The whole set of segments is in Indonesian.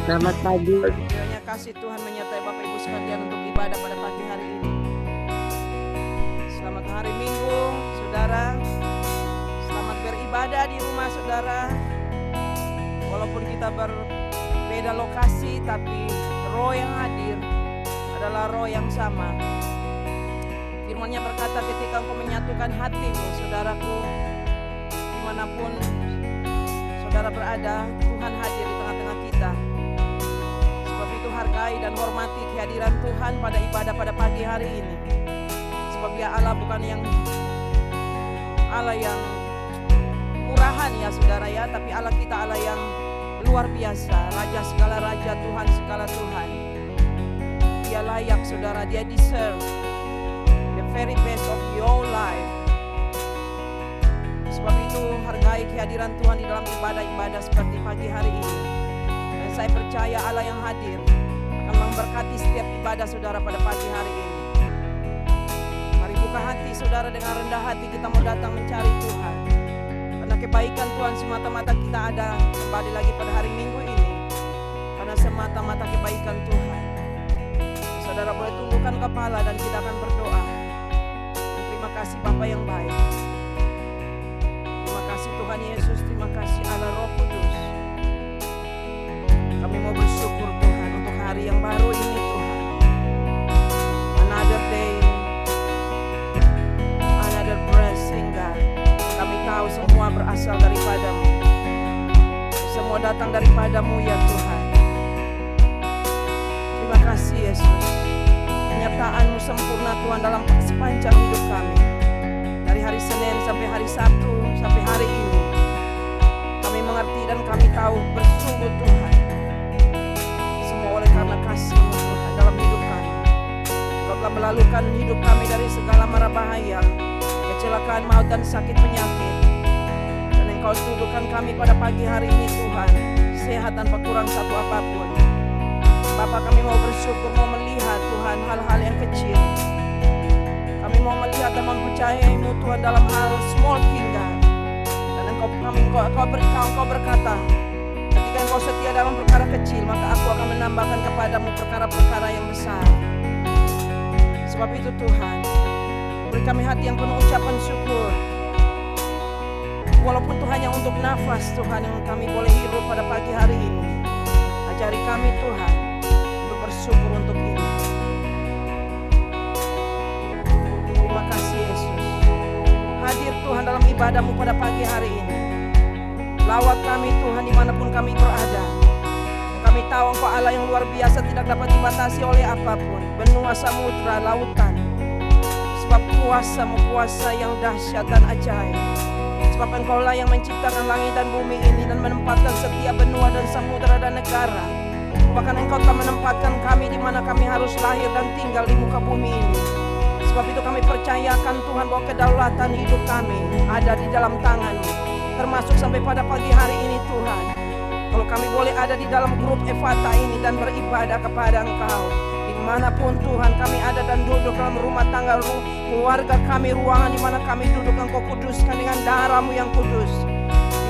Selamat pagi. Kiranya kasih Tuhan menyertai Bapak Ibu sekalian untuk ibadah pada pagi hari ini. Selamat hari Minggu, saudara. Selamat beribadah di rumah, saudara. Walaupun kita berbeda lokasi, tapi roh yang hadir adalah roh yang sama. Firman-Nya berkata, ketika engkau menyatukan hatimu, saudaraku, dimanapun saudara berada, Tuhan hadir di tengah-tengah kita. Sebab itu hargai dan hormati kehadiran Tuhan pada ibadah pada pagi hari ini. Sebab Dia Allah bukan Allah yang murahan ya saudara ya, tapi Allah kita Allah yang luar biasa, Raja segala raja, Tuhan segala Tuhan. Dia layak saudara, Dia deserve the very best of your life. Sebab itu hargai kehadiran Tuhan di dalam ibadah-ibadah seperti pagi hari ini. Dan saya percaya Allah yang hadir akan memberkati setiap ibadah saudara pada pagi hari ini. Mari buka hati saudara, dengan rendah hati kita mau datang mencari Tuhan. Karena kebaikan Tuhan semata-mata kita ada kembali lagi pada hari Minggu ini. Karena semata-mata kebaikan Tuhan. Saudara boleh tundukkan kepala dan kita akan berdoa. Terima kasih Bapa yang baik. Terima kasih Tuhan Yesus, terima kasih Allah Roh Kudus. Kami mau bersyukur Tuhan untuk hari yang baru ini Tuhan. Another day, another blessing God. Kami tahu semua berasal daripada-Mu. Semua datang daripada-Mu ya Tuhan. Terima kasih Yesus. Penyertaan-Mu sempurna Tuhan dalam sepanjang hidup kami. Dari hari Senin sampai hari Sabtu sampai hari ini. Kami mengerti dan kami tahu bersungguh Tuhan. Semua oleh karena kasih-Mu Tuhan dalam hidup kami. Engkau telah melalukan hidup kami dari segala mara bahaya, kecelakaan, maut dan sakit penyakit. Dan Engkau tuduhkan kami pada pagi hari ini Tuhan, sehat tanpa kurang satu apapun. Bapa, kami mau bersyukur, mau melihat Tuhan hal-hal yang kecil. Kami mau melihat dan mempercayai-Mu Tuhan dalam hal small thing God. Dan Engkau berkata, ketika Engkau setia dalam perkara kecil, maka aku akan menambahkan kepadamu perkara-perkara yang besar. Sebab itu Tuhan, beri kami hati yang penuh ucapan syukur. Walaupun itu hanya untuk nafas Tuhan yang kami boleh hidup pada pagi hari ini. Ajari kami Tuhan untuk bersyukur untuk ini. Terima kasih Yesus. Hadir Tuhan dalam ibadah-Mu pada pagi hari ini. Lawat kami Tuhan dimanapun kami berada. Kami tahu Engkau Allah yang luar biasa, tidak dapat dibatasi oleh apapun. Benua, samudra, lautan. Sebab kuasa-Mu kuasa yang dahsyat dan ajaib. Sebab Engkau lah yang menciptakan langit dan bumi ini dan menempatkan setiap benua dan samudra dan negara. Bahkan Engkau telah menempatkan kami di mana kami harus lahir dan tinggal di muka bumi ini. Sebab itu kami percayakan Tuhan bahwa kedaulatan hidup kami ada di dalam tangan-Mu. Termasuk sampai pada pagi hari ini Tuhan. Kalau kami boleh ada di dalam grup Efata ini dan beribadah kepada Engkau. Dimanapun Tuhan kami ada dan duduk dalam rumah tangga keluarga kami, ruangan di mana kami duduk, Engkau kuduskan dengan darah-Mu yang kudus.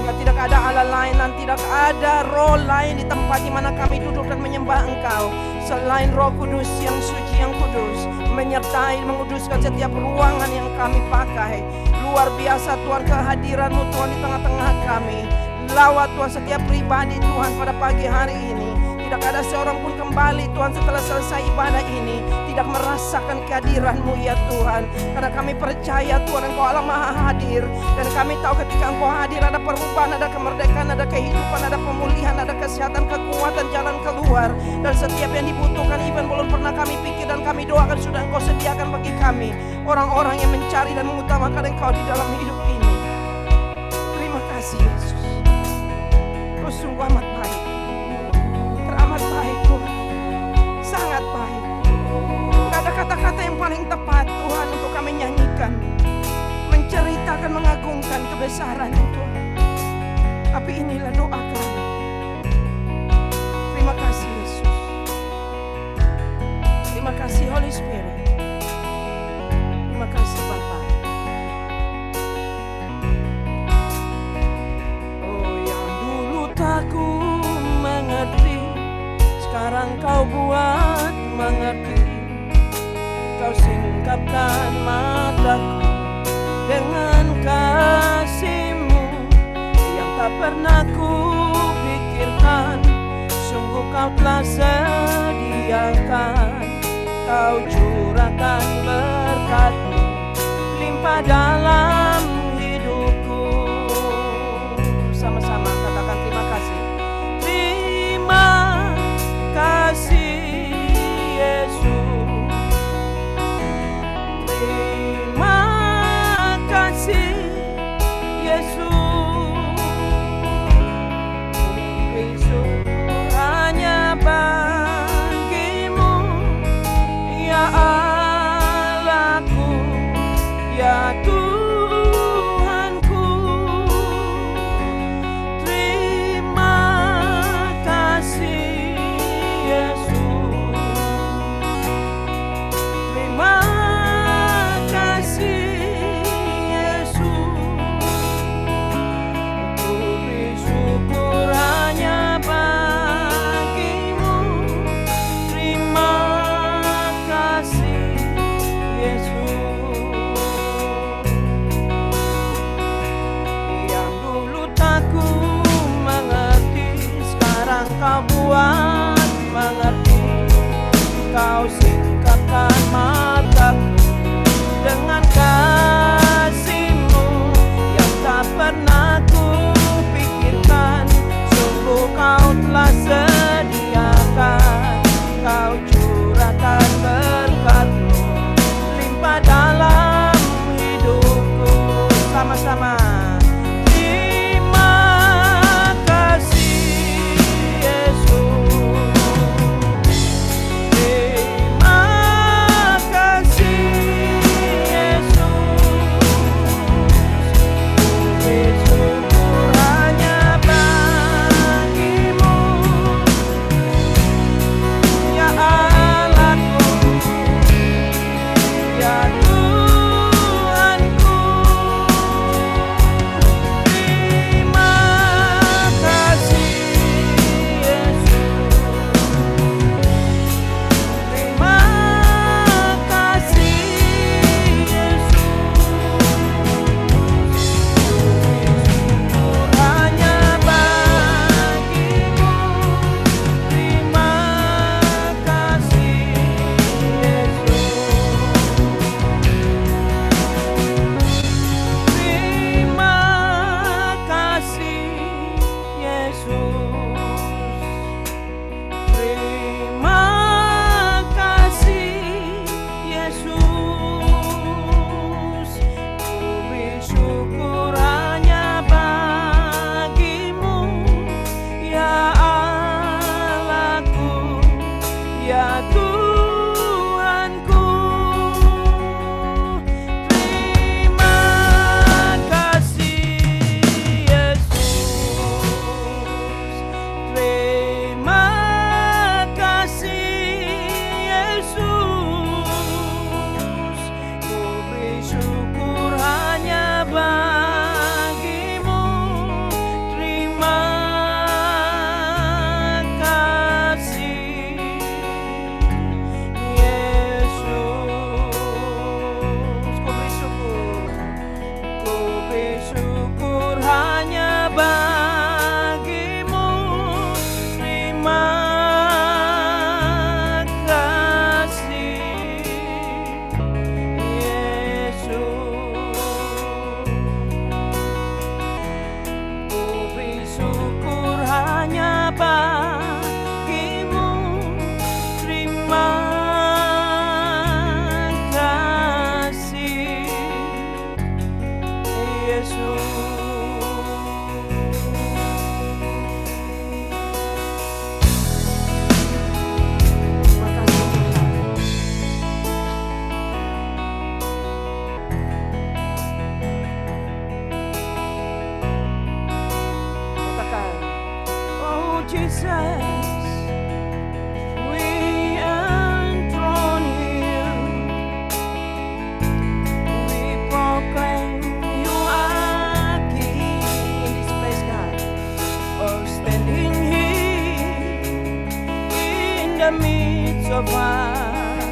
Hingga tidak ada Allah lain dan tidak ada roh lain di tempat di mana kami duduk dan menyembah Engkau. Selain Roh Kudus yang suci, yang kudus, menyertai, menguduskan setiap ruangan yang kami pakai. Luar biasa Tuhan kehadiran-Mu Tuhan di tengah-tengah kami. Lawat Tuhan setiap pribadi Tuhan pada pagi hari ini. Tidak ada seorang pun kembali Tuhan setelah selesai ibadah ini tidak merasakan kehadiran-Mu ya Tuhan. Karena kami percaya Tuhan Engkau Allah Maha Hadir. Dan kami tahu ketika Engkau hadir ada perubahan, ada kemerdekaan, ada kehidupan, ada pemulihan, ada kesehatan, kekuatan, jalan keluar. Dan setiap yang dibutuhkan even belum pernah kami pikir dan kami doakan sudah Engkau sediakan bagi kami. Orang-orang yang mencari dan mengutamakan Engkau di dalam hidup ini. Terima kasih Yesus. Kau sungguh amat baik. Teramat baik Tuhan. Sangat baik. Gak ada kata-kata yang paling tepat Tuhan untuk kami nyanyikan, menceritakan, mengagungkan kebesaran-Mu Tuhan. Tapi inilah doa kami. Terima kasih Yesus. Terima kasih Holy Spirit. Terima kasih Bapa. Oh yang dulu tak ku mengerti singkapkan mataku dengan kasih-Mu yang tak pernah ku pikirkan. Sungguh Kau telah sediakan, Kau curahkan berkat-Mu limpah dalam hidupku. Sama-sama katakan terima kasih. Terima kasih Yesus. Terima kasih Yesus. Beri syukur hanya bagi-Mu, ya Allahku, ya Tuhanku. Terima kasih Yesus. Terima kasih Yesus. Ku beri syukur hanya bagi-Mu. Terima kasih Yesus. Yang dulu tak ku mengerti, sekarang Kau buat mengerti. Kau singkapkan mataku dengan kasih-Mu yang tak pernah ku pikirkan. Sungguh Kau telah sediakan, Kau curahkan berkat-Mu limpah dalam hidupku. Sama-sama. Terima kasih Yesus. Terima kasih Yesus. Ku bersyukur hanya bagi-Mu, ya Allahku, ya Tuhanku. Terima kasih Yesus. Terima kasih Yesus. Bersyukur hanya bagi-Mu. Terima kasih Yesus. Terima kasih Yesus. Terima kasih Yesus. Ku bersyukur hanya bagi-Mu, ya Allahku, ya Tuhanku. Terima kasih Yesus. Terima kasih Yesus. Ku bersyukur hanya bagi-Mu. Terima kasih Yesus. Ku bersyukur. Ku bersyukur hanya bagi-Mu. Terima kasih Yesus. Ku bersyukur hanya bagi-Mu. Terima kasih Yesus. Terima kasih Tuhan. Katakan, oh Jesus, we enthrone You. We proclaim You are King in this place, God. Oh, standing here in the midst of us.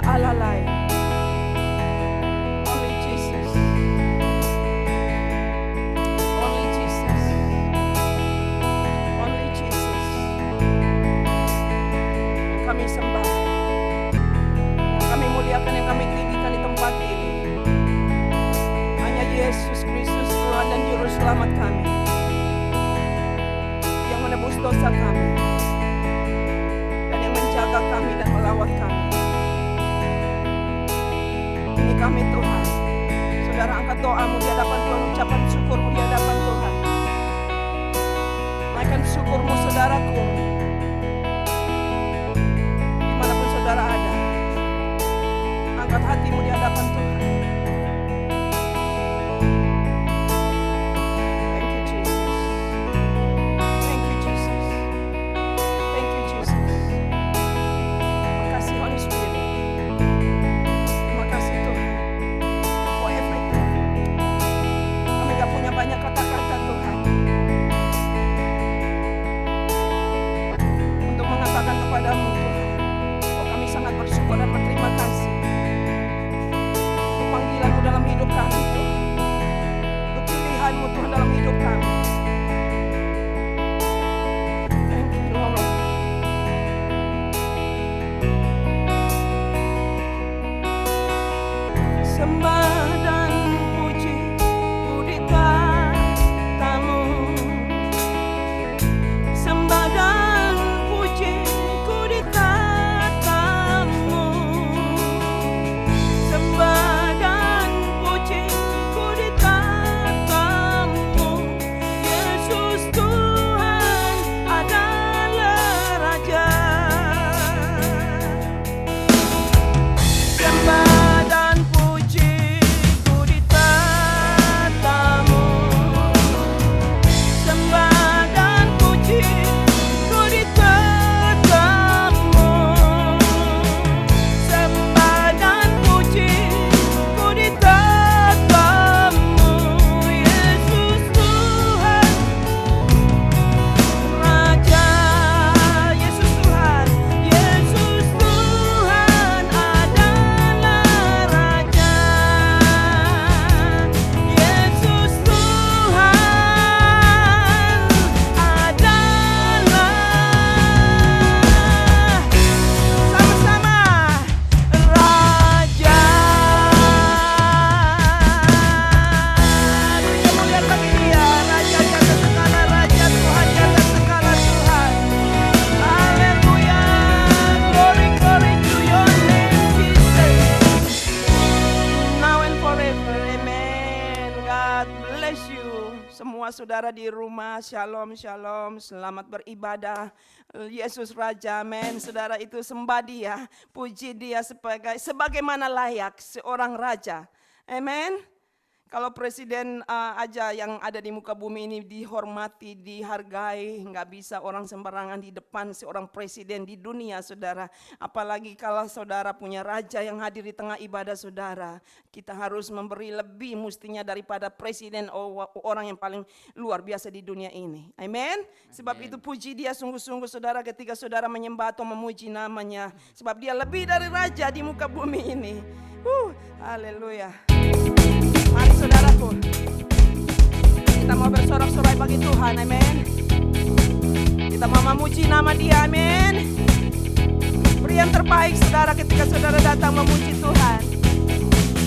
ada Allah lain. Only Jesus. Only Jesus. Only Jesus. Yang kami sembah, yang kami muliakan, yang kami tinggikan di tempat ini hanya Yesus Kristus, Tuhan dan Juru Selamat kami, yang menebus dosa kami dan yang menjaga kami dan melawat kami. Ini kami Tuhan. Saudara, angkat doamu di hadapan Tuhan, ucapan syukurmu di hadapan Tuhan. Naikkan syukurmu saudaraku, dimanapun saudara ada. Angkat hatimu di hadapan Tuhan. Thank you Jesus. Thank you Jesus. Thank you Jesus. Terima kasih Holy Spirit. Terima kasih Tuhan for everything. Kami gak punya banyak kata-kata Tuhan untuk mengatakan kepadamu Tuhan. Oh, kami sangat bersyukur dan berterima kasih untuk panggilan-Mu dalam hidup kami Tuhan, untuk pilihan-Mu Tuhan dalam hidup kami. Thank you Lord. Sembah dan puji budi tatamu, sembah dan puji budi tatamu, sembah dan puji budi tatamu. Yesus Tuhan adalah Raja. Sembah dan puji budi tatamu, sembah dan puji budi tatamu, sembah dan puji budi tatamu. Yesus Tuhan Raja, Yesus Tuhan, Yesus Tuhan adalah Raja. Yesus Tuhan adalah sama-sama Raja. Kita muliakan bagi Dia, Raja di atas segala raja, Tuhan di atas segala Tuhan. Haleluya, glory glory to your name Jesus, now and forever, amen. God bless you. Semua saudara di rumah, shalom shalom, selamat beribadah. Yesus Raja, amen. Saudara, itu sembah Dia, puji Dia sebagaimana layak seorang raja, amen. Kalau presiden aja yang ada di muka bumi ini dihormati, dihargai, nggak bisa orang sembarangan di depan seorang presiden di dunia, saudara. Apalagi kalau saudara punya raja yang hadir di tengah ibadah saudara. Kita harus memberi lebih mestinya daripada presiden orang yang paling luar biasa di dunia ini. Amin. Sebab itu puji Dia sungguh-sungguh saudara ketika saudara menyembah atau memuji namanya. Sebab Dia lebih dari raja di muka bumi ini. Haleluya. Mari saudaraku, kita mau bersorak-sorai bagi Tuhan, amin. Kita mau memuji nama Dia, amin. Beri yang terbaik saudara ketika saudara datang memuji Tuhan.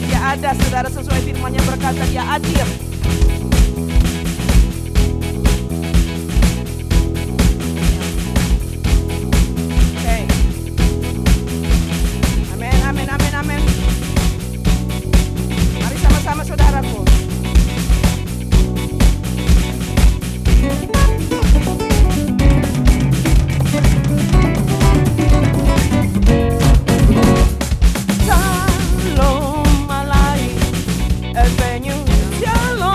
Dia ada saudara, sesuai firman-Nya berkata Dia adil. Oke. Amin, amin, amin, amin. Mari sama-sama saudaraku. Shalom alaikum, Shalom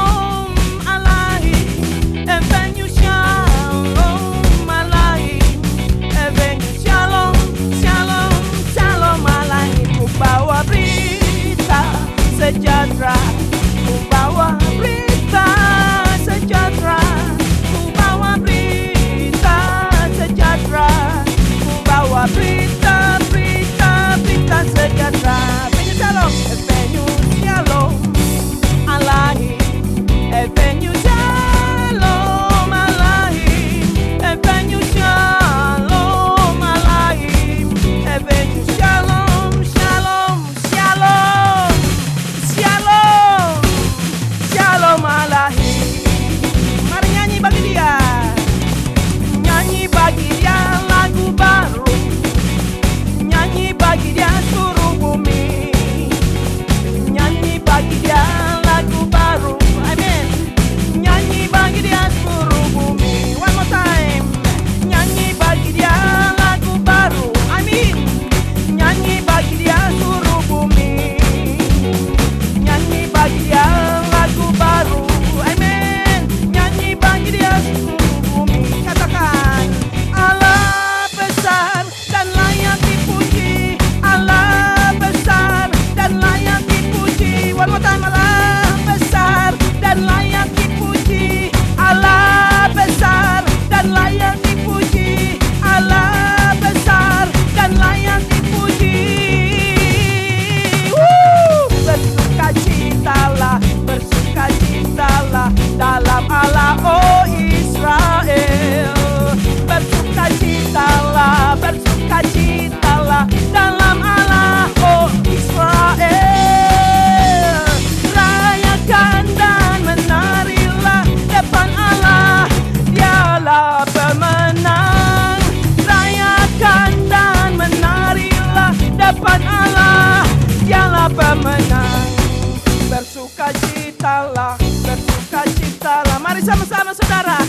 Mari sama-sama saudara.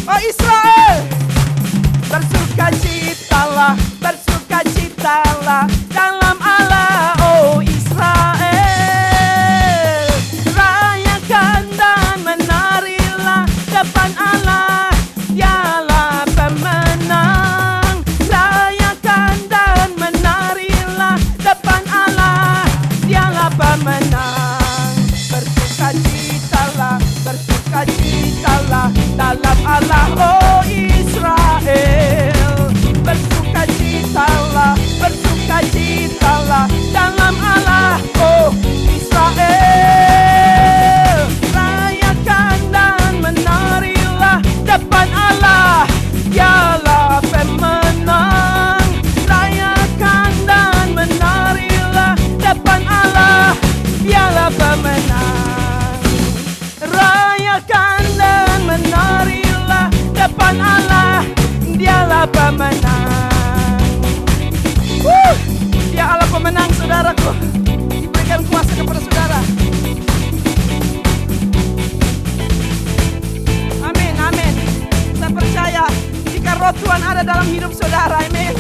Oh Israel, bersukacitalah, bersukacitalah dalam Allah, oh Israel. Rayakan dan menarilah depan Allah, dialah pemenang. Rayakan dan menarilah depan Allah, dialah pemenang. Bersukacitalah, bersukacitalah dalam Allah, oh Israel. Bersukacitalah, bersukacitalah dalam Allah, oh Israel. Rayakan dan menarilah depan Allah, dialah pemenang. Rayakan dan menarilah depan Allah, dialah pemenang. Rayakan dan menarilah depan Allah, dialah pemenang. Dia Allah pemenang, saudaraku. Diberikan kuasa kepada saudara. Amin, amin. Saya percaya jika roh Tuhan ada dalam hidup saudara, amin.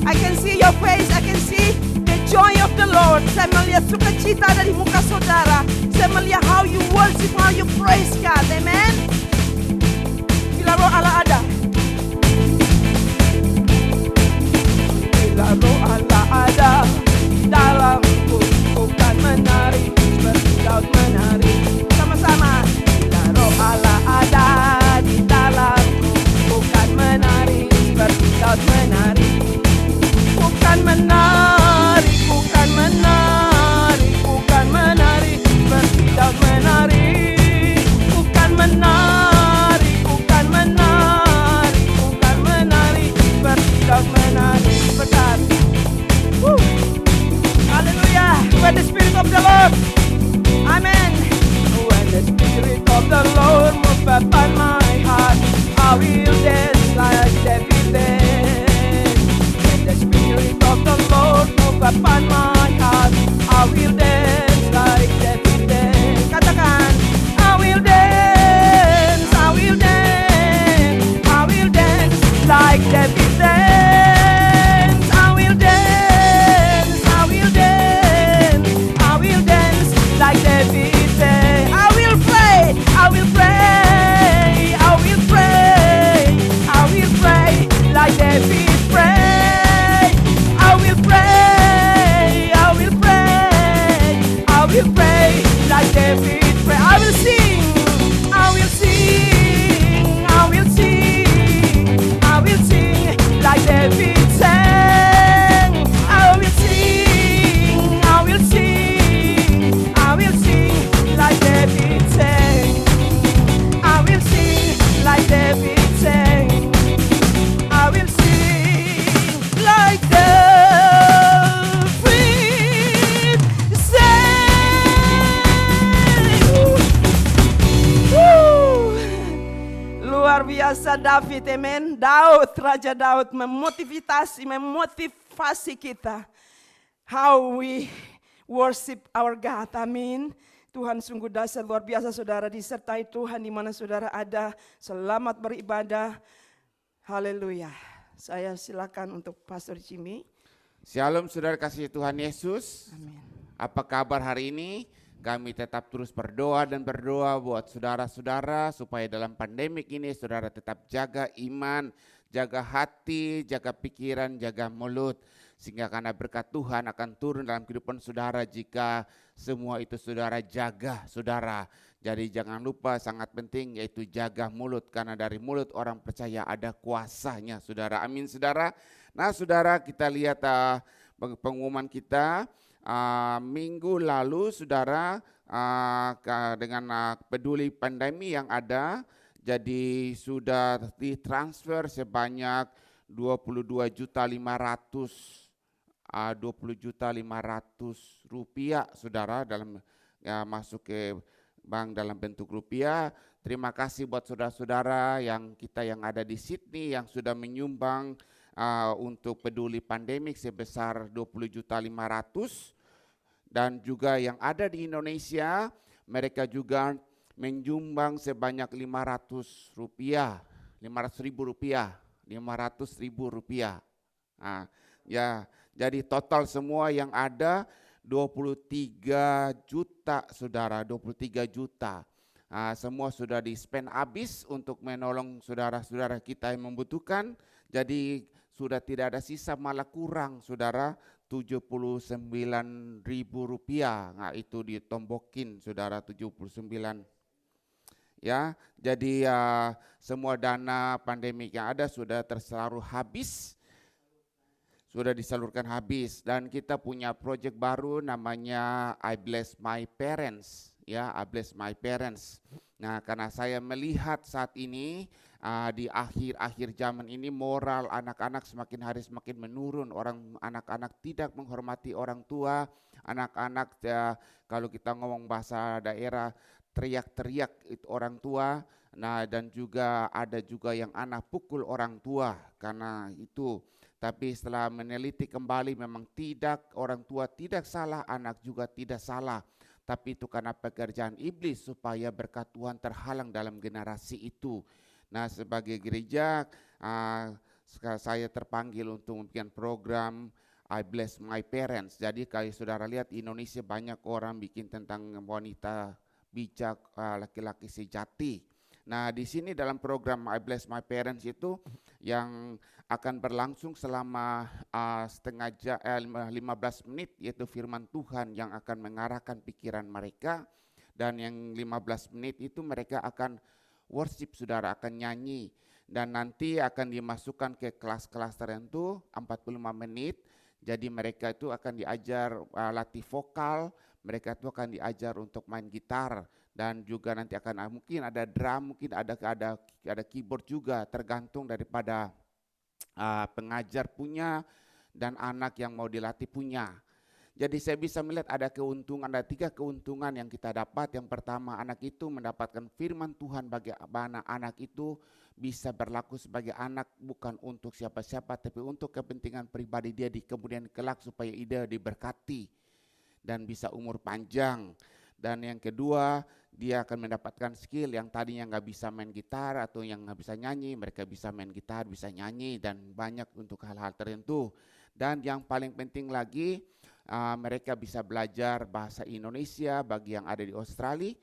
I can see your face, I can see the joy of the Lord. Saya melihat sukacita ada di muka saudara. Saya melihat how you worship, how you praise God, amen. Bila roh Allah ada, bila roh Allah ada dalamku, bukan menari seperti Daud menari. Sama-sama. Bila roh Allah ada di dalamku, bukan menari seperti Daud menari. Bukan menari, bukan menari, bukan menari seperti Daud menari. Bukan menari, bukan menari, bukan menari seperti Daud menari. Benar. Hallelujah. When the Spirit of the Lord, amen. When the Spirit of the Lord moves upon my heart, I will dance like David danced. When the Spirit of the Lord moves upon my heart, I will dance like David danced. Katakan, I will dance, I will dance, I will dance like David danced. I will dance, I will dance, I will dance like David danced. I will pray, I will pray, I will pray, I will pray like David prayed. I will pray, I will pray, I will pray like David prayed. I will sing, I will sing, I will sing, I will sing like David sang. I will sing, I will sing, I will sing like David sang. I will sing like David sang. I will sing like David sang. Luar biasa David, amen. Daud, Raja Daud memotivasi kita. How we worship our God, amin. Tuhan sungguh dahsyat, luar biasa saudara, disertai Tuhan di mana saudara ada. Selamat beribadah. Haleluya. Saya silakan untuk Pastor Jimmy. Shalom saudara kasih Tuhan Yesus. Amin. Apa kabar hari ini? Kami tetap terus berdoa dan berdoa buat saudara-saudara supaya dalam pandemik ini saudara tetap jaga iman, jaga hati, jaga pikiran, jaga mulut. Sehingga karena berkat Tuhan akan turun dalam kehidupan saudara jika semua itu saudara jaga saudara. Jadi jangan lupa sangat penting yaitu jaga mulut. Karena dari mulut orang percaya ada kuasanya saudara. Amin saudara. Nah saudara kita lihat pengumuman kita. Minggu lalu saudara dengan peduli pandemi yang ada, jadi sudah ditransfer sebanyak 20.500.000 rupiah saudara dalam masuk ke bank dalam bentuk rupiah. Terima kasih buat saudara-saudara yang ada di Sydney yang sudah menyumbang untuk peduli pandemik sebesar 20.500.000 dan juga yang ada di Indonesia mereka juga menyumbang sebanyak 500 rupiah, 500.000 rupiah, 500.000 rupiah. Nah, ya, jadi total semua yang ada 23 juta, saudara, 23 juta. Semua sudah di-spend habis untuk menolong saudara-saudara kita yang membutuhkan. Jadi sudah tidak ada sisa, malah kurang, saudara, 79.000 rupiah. Nah, itu ditombokin, saudara, 79. Ya, jadi semua dana pandemik yang ada sudah tersalur habis, sudah disalurkan habis, dan kita punya proyek baru namanya I Bless My Parents, ya, I Bless My Parents. Nah, karena saya melihat saat ini di akhir-akhir zaman ini moral anak-anak semakin hari semakin menurun. Anak-anak tidak menghormati orang tua, anak-anak kalau kita ngomong bahasa daerah teriak-teriak itu orang tua. Nah, dan juga ada juga yang anak pukul orang tua karena itu. Tapi setelah meneliti kembali memang tidak, orang tua tidak salah, anak juga tidak salah. Tapi itu karena pekerjaan iblis supaya berkat Tuhan terhalang dalam generasi itu. Nah, sebagai gereja saya terpanggil untuk membuat program I Bless My Parents. Jadi kalau saudara lihat di Indonesia banyak orang bikin tentang wanita bijak, laki-laki sejati. Nah, di sini dalam program I Bless My Parents itu yang akan berlangsung selama 15 menit, yaitu firman Tuhan yang akan mengarahkan pikiran mereka, dan yang 15 menit itu mereka akan worship, saudara, akan nyanyi, dan nanti akan dimasukkan ke kelas-kelas tertentu 45 menit. Jadi mereka itu akan diajar latih vokal, mereka itu akan diajar untuk main gitar, dan juga nanti akan mungkin ada drum, mungkin ada keyboard juga, tergantung daripada pengajar punya dan anak yang mau dilatih punya. Jadi saya bisa melihat ada keuntungan, ada 3 keuntungan yang kita dapat. Yang pertama, anak itu mendapatkan firman Tuhan, bagaimana anak itu bisa berlaku sebagai anak bukan untuk siapa-siapa, tapi untuk kepentingan pribadi dia di kemudian kelak supaya dia diberkati dan bisa umur panjang. Dan yang kedua, dia akan mendapatkan skill yang tadinya nggak bisa main gitar atau yang nggak bisa nyanyi, mereka bisa main gitar, bisa nyanyi, dan banyak untuk hal-hal tertentu. Dan yang paling penting lagi, mereka bisa belajar bahasa Indonesia bagi yang ada di Australia,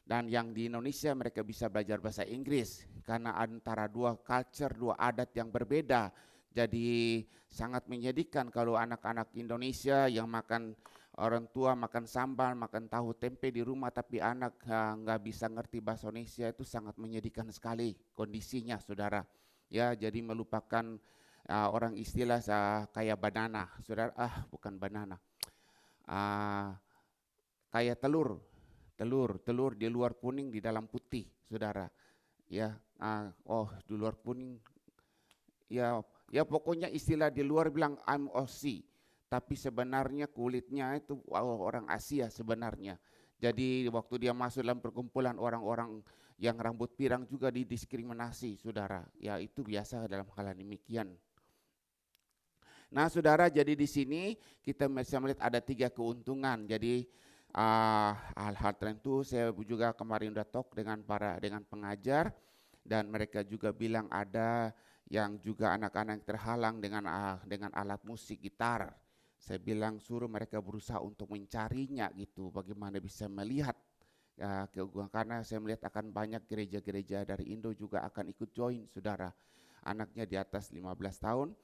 dan yang di Indonesia mereka bisa belajar bahasa Inggris karena antara 2 culture, 2 adat yang berbeda. Jadi sangat menyedihkan kalau anak-anak Indonesia yang makan, orang tua makan sambal, makan tahu tempe di rumah, tapi anak nggak bisa ngerti bahasa Indonesia, itu sangat menyedihkan sekali kondisinya, saudara. Ya, jadi melupakan orang istilah kayak banana, saudara. Bukan banana, kayak telur di luar kuning, di dalam putih, saudara. Ya, di luar kuning. Ya pokoknya istilah di luar bilang I'm Aussie, tapi sebenarnya kulitnya itu orang Asia sebenarnya. Jadi waktu dia masuk dalam perkumpulan orang-orang yang rambut pirang juga didiskriminasi, saudara. Ya, itu biasa dalam hal demikian. Nah, saudara, jadi di sini kita bisa melihat ada 3 keuntungan. Jadi hal-hal tertentu saya juga kemarin udah talk dengan pengajar, dan mereka juga bilang ada yang juga anak-anak terhalang dengan alat musik gitar. Saya bilang suruh mereka berusaha untuk mencarinya gitu, bagaimana bisa melihat karena saya melihat akan banyak gereja-gereja dari Indo juga akan ikut join, saudara. Anaknya di atas 15 tahun.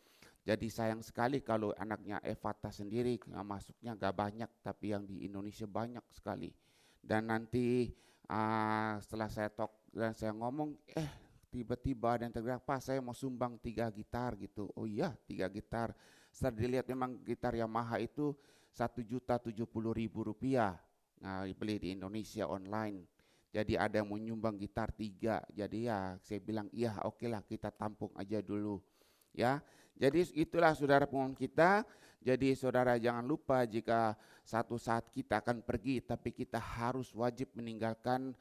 Jadi sayang sekali kalau anaknya Evata sendiri masuknya gak banyak, tapi yang di Indonesia banyak sekali. Dan nanti setelah saya talk dan saya ngomong, tiba-tiba ada yang tergerak, Pak, saya mau sumbang 3 gitar gitu. Oh iya, 3 gitar. Setelah dilihat memang gitar Yamaha itu 1.070.000 rupiah. Nah, beli di Indonesia online. Jadi ada yang mau nyumbang gitar 3. Jadi ya saya bilang iya, oke lah, kita tampung aja dulu. Ya, jadi itulah saudara pengen kita. Jadi saudara jangan lupa jika satu saat kita akan pergi, tapi kita harus wajib meninggalkan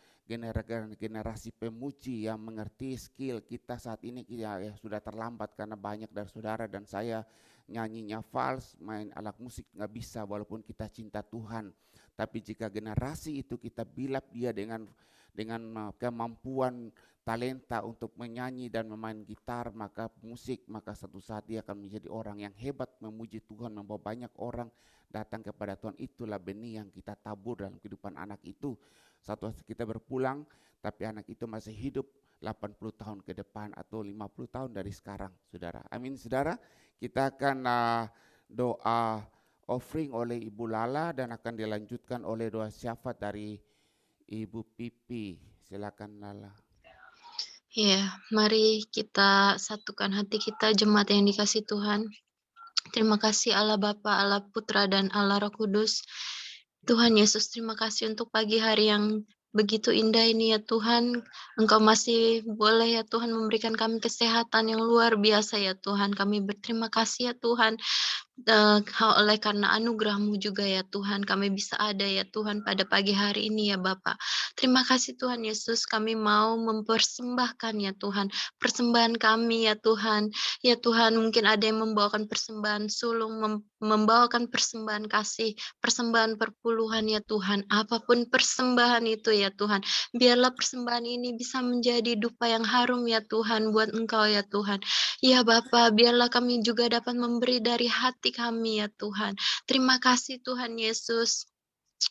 generasi pemuji yang mengerti skill kita saat ini. Ya sudah terlambat karena banyak dari saudara dan saya nyanyinya fals, main alat musik nggak bisa walaupun kita cinta Tuhan. Tapi jika generasi itu kita bilap dia dengan dengan kemampuan talenta untuk menyanyi dan memain gitar, maka musik, maka satu saat dia akan menjadi orang yang hebat memuji Tuhan, membawa banyak orang datang kepada Tuhan. Itulah benih yang kita tabur dalam kehidupan anak itu. Satu saat kita berpulang, tapi anak itu masih hidup 80 tahun ke depan atau 50 tahun dari sekarang, saudara. Amin, saudara. Kita akan doa offering oleh Ibu Lala dan akan dilanjutkan oleh doa syafaat dari Ibu Pipi. Silakan Lala. Ya, mari kita satukan hati kita, jemaat yang dikasihi Tuhan. Terima kasih Allah Bapa, Allah Putra, dan Allah Roh Kudus. Tuhan Yesus, terima kasih untuk pagi hari yang begitu indah ini ya Tuhan. Engkau masih boleh ya Tuhan memberikan kami kesehatan yang luar biasa ya Tuhan. Kami berterima kasih ya Tuhan. Oleh karena anugerah-Mu juga ya Tuhan, kami bisa ada ya Tuhan pada pagi hari ini ya Bapa. Terima kasih Tuhan Yesus, kami mau mempersembahkan ya Tuhan, persembahan kami ya Tuhan. Ya Tuhan, mungkin ada yang membawakan persembahan sulung, membawakan persembahan kasih, persembahan perpuluhan ya Tuhan. Apapun persembahan itu ya Tuhan, biarlah persembahan ini bisa menjadi dupa yang harum ya Tuhan buat Engkau ya Tuhan. Ya Bapa, biarlah kami juga dapat memberi dari hati kami ya Tuhan. Terima kasih Tuhan Yesus.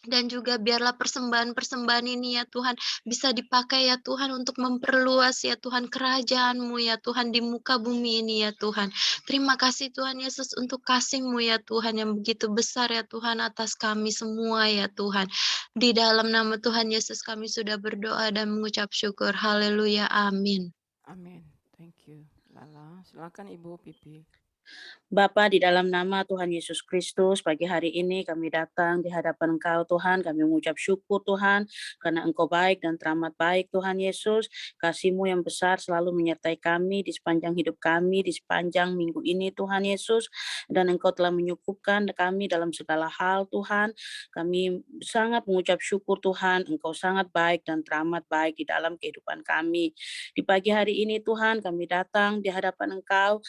Dan juga biarlah persembahan-persembahan ini ya Tuhan bisa dipakai ya Tuhan untuk memperluas ya Tuhan kerajaan-Mu ya Tuhan di muka bumi ini ya Tuhan. Terima kasih Tuhan Yesus untuk kasih-Mu ya Tuhan yang begitu besar ya Tuhan atas kami semua ya Tuhan. Di dalam nama Tuhan Yesus kami sudah berdoa dan mengucap syukur. Haleluya. Amin. Amin. Thank you, Lala. Silakan Ibu Pipi. Bapa, di dalam nama Tuhan Yesus Kristus, pagi hari ini kami datang di hadapan Engkau Tuhan, kami mengucap syukur Tuhan, karena Engkau baik dan teramat baik Tuhan Yesus. Kasih-Mu yang besar selalu menyertai kami di sepanjang hidup kami, di sepanjang minggu ini Tuhan Yesus. Dan Engkau telah menyukupkan kami dalam segala hal Tuhan. Kami sangat mengucap syukur Tuhan, Engkau sangat baik dan teramat baik di dalam kehidupan kami. Di pagi hari ini Tuhan, kami datang di hadapan Engkau.